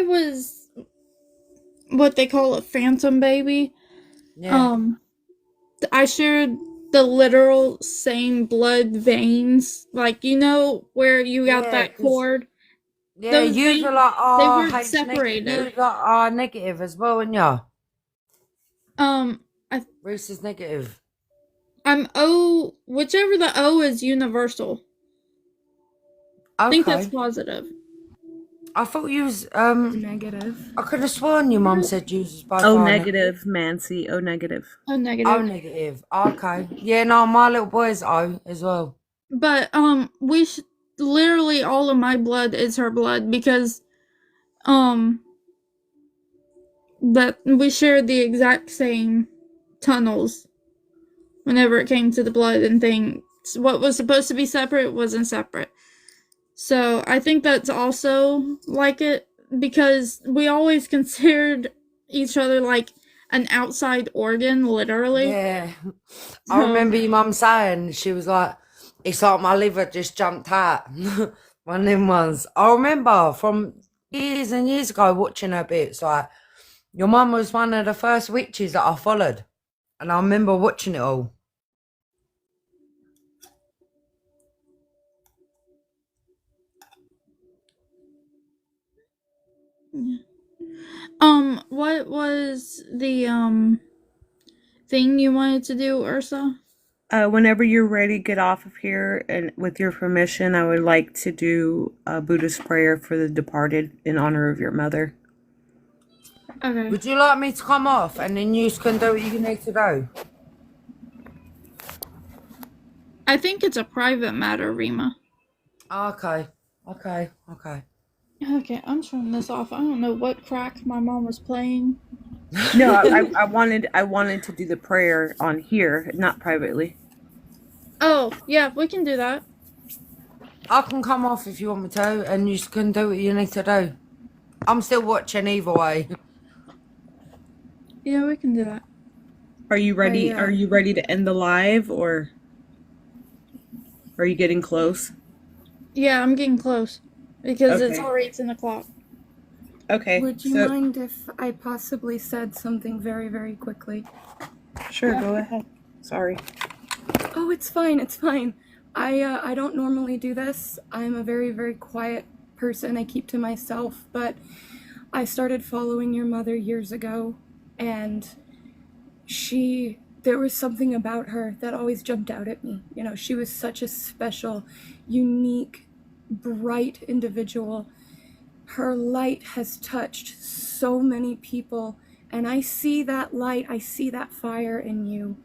was what they call a phantom baby. Yeah. I shared the literal same blood veins, like, where you got Yeah, that cord. yeah, Those you were veins, like they weren't RH negative. You separated. were like R negative as well, weren't you? Reese is negative. I'm O, whichever the O is universal. I think that's positive. I thought you was negative. I could have sworn your mum said you was both O R negative, Mancy. O negative. O negative. O negative. Okay. Yeah, no, my little boy's O as well. But literally all of my blood is her blood, because that we shared the exact same tunnels whenever it came to the blood and things. What was supposed to be separate wasn't separate. So I think that's also like it, because we always considered each other like an outside organ, literally. Yeah. I remember your mum saying, she was like, it's like my liver just jumped out. One of them ones. I remember from years and years ago watching her bits, like, your mum was one of the first witches that I followed. And I remember watching it all. What was the thing you wanted to do, Ursa? Whenever you're ready to get off of here, and with your permission, I would like to do a Buddhist prayer for the departed in honor of your mother. Okay. Would you like me to come off and then you can do what you need to do? I think it's a private matter, Rima. Okay. Okay. Okay, I'm turning this off. I don't know what crack my mom was playing. No, I wanted to do the prayer on here, not privately. Oh, yeah, we can do that. I can come off if you want me to, and you can do what you need to do. I'm still watching either way. Yeah, we can do that. Are you ready? Are you ready to end the live, or are you getting close? Yeah, I'm getting close. Because it's Okay. already 10 o'clock. Okay. Would you mind if I possibly said something very, very quickly? Sure, go ahead. Sorry. Oh, it's fine. It's fine. I don't normally do this. I'm a very, very quiet person. I keep to myself, but I started following your mother years ago, and there was something about her that always jumped out at me. You know, she was such a special, unique, bright individual. Her light has touched so many people, and I see that light, I see that fire in you.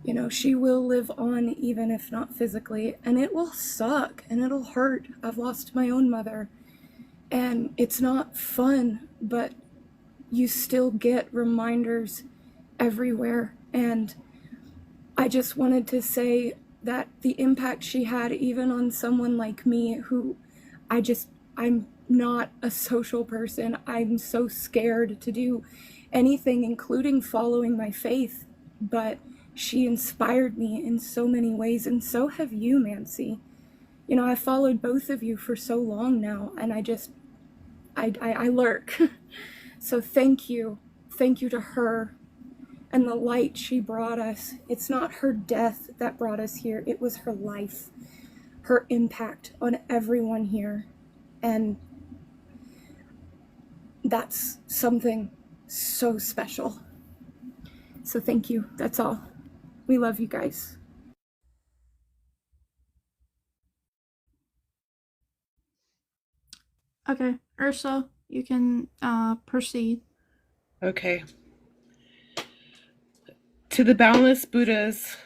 You know, she will live on, even if not physically, and it will suck and it'll hurt. I've lost my own mother, and it's not fun, but you still get reminders everywhere. And I just wanted to say that the impact she had, even on someone like me, who I'm not a social person. I'm so scared to do anything, including following my faith. But she inspired me in so many ways, and so have you, Nancy. You know, I followed both of you for so long now, and I lurk. So thank you. Thank you to her and the light she brought us. It's not her death that brought us here. It was her life, her impact on everyone here. And that's something so special. So thank you. That's all. We love you guys. Okay, Ursa, you can proceed. Okay. To the boundless Buddhas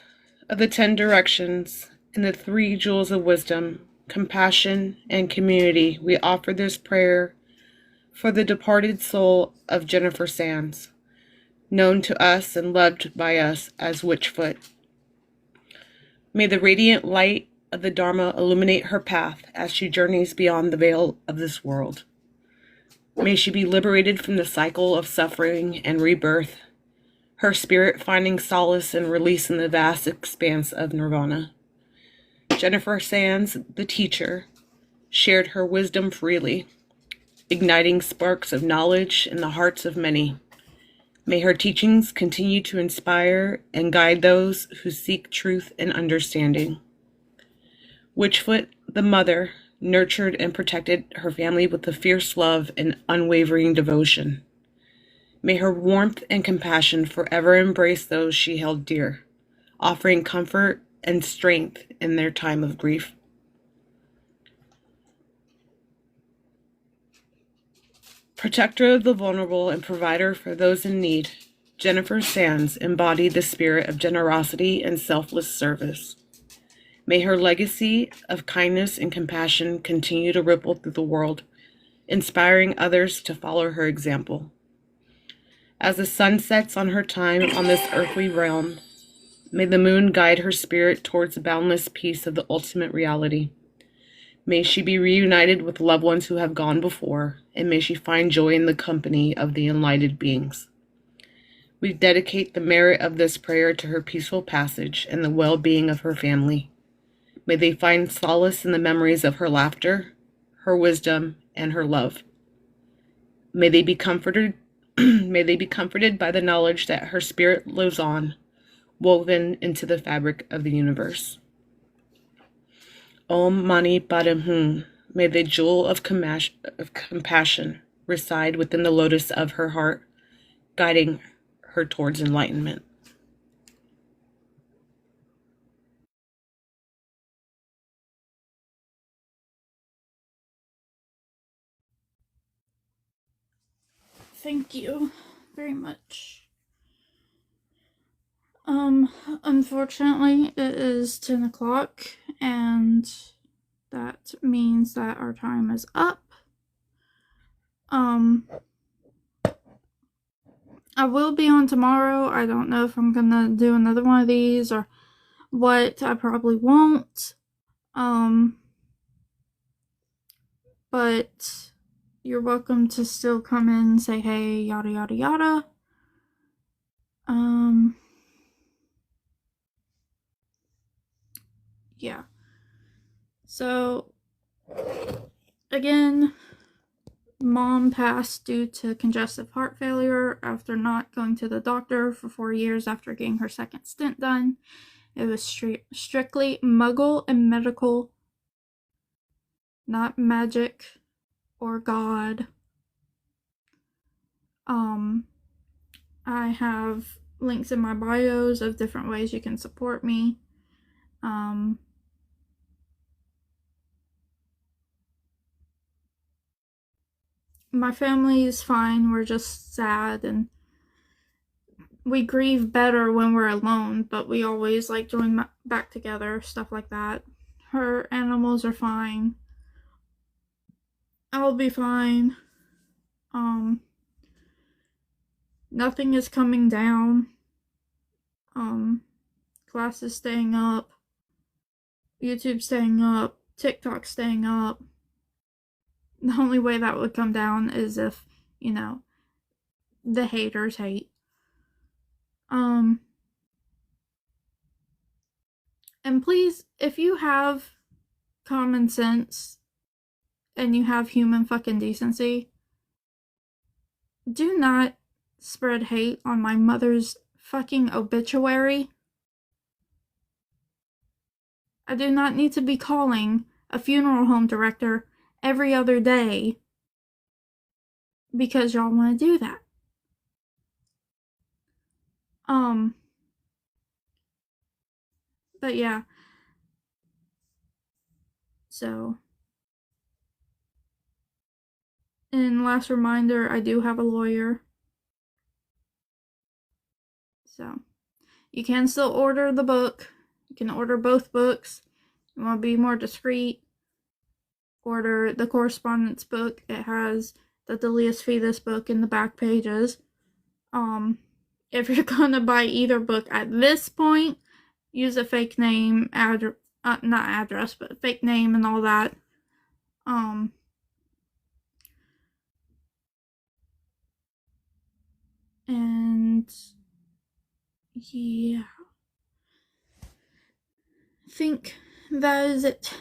of the 10 directions and the 3 jewels of wisdom, compassion, and community, we offer this prayer for the departed soul of Jennifer Sands, known to us and loved by us as WitchFoot. May the radiant light of the Dharma illuminate her path as she journeys beyond the veil of this world. May she be liberated from the cycle of suffering and rebirth, her spirit finding solace and release in the vast expanse of nirvana. Jennifer Sands, the teacher, shared her wisdom freely, igniting sparks of knowledge in the hearts of many. May her teachings continue to inspire and guide those who seek truth and understanding. WitchFoot, the mother, nurtured and protected her family with a fierce love and unwavering devotion. May her warmth and compassion forever embrace those she held dear, offering comfort and strength in their time of grief. Protector of the vulnerable and provider for those in need, Jennifer Sands embodied the spirit of generosity and selfless service. May her legacy of kindness and compassion continue to ripple through the world, inspiring others to follow her example. As the sun sets on her time on this earthly realm, may the moon guide her spirit towards the boundless peace of the ultimate reality. May she be reunited with loved ones who have gone before, and may she find joy in the company of the enlightened beings. We dedicate the merit of this prayer to her peaceful passage and the well-being of her family. May they find solace in the memories of her laughter, her wisdom, and her love. May they be comforted by the knowledge that her spirit lives on, woven into the fabric of the universe. Om Mani Padme Hum. May the jewel of compassion reside within the lotus of her heart, guiding her towards enlightenment. Thank you very much. Unfortunately, it is 10 o'clock, and that means that our time is up. I will be on tomorrow. I don't know if I'm gonna do another one of these or what. I probably won't. But you're welcome to still come in and say hey, yada yada yada. Yeah. So, again, Mom passed due to congestive heart failure after not going to the doctor for 4 years after getting her second stent done. It was strictly muggle and medical, not magic or God. I have links in my bios of different ways you can support me. My family is fine. We're just sad, and we grieve better when we're alone, but we always like join back together, stuff like that. Her animals are fine. I'll be fine. Nothing is coming down. Class is staying up. YouTube staying up. TikTok staying up. The only way that would come down is if, the haters hate. And please, if you have common sense and you have human fucking decency, do not spread hate on my mother's fucking obituary. I do not need to be calling a funeral home director every other day because y'all want to do that. But yeah. So, and last reminder, I do have a lawyer. So, you can still order the book. You can order both books. You want to be more discreet, order the correspondence book. It has the Delius Fetus book in the back pages. If you're gonna buy either book at this point, use a fake name, not address, but fake name and all that. And yeah, I think that is it.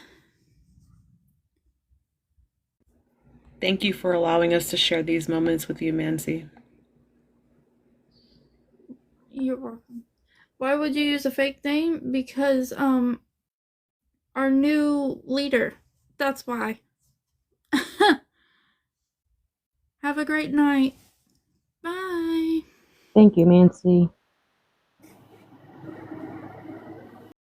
Thank you for allowing us to share these moments with you, Mancy. You're welcome. Why would you use a fake name? Because, our new leader. That's why. Have a great night. Bye. Thank you, Mancy.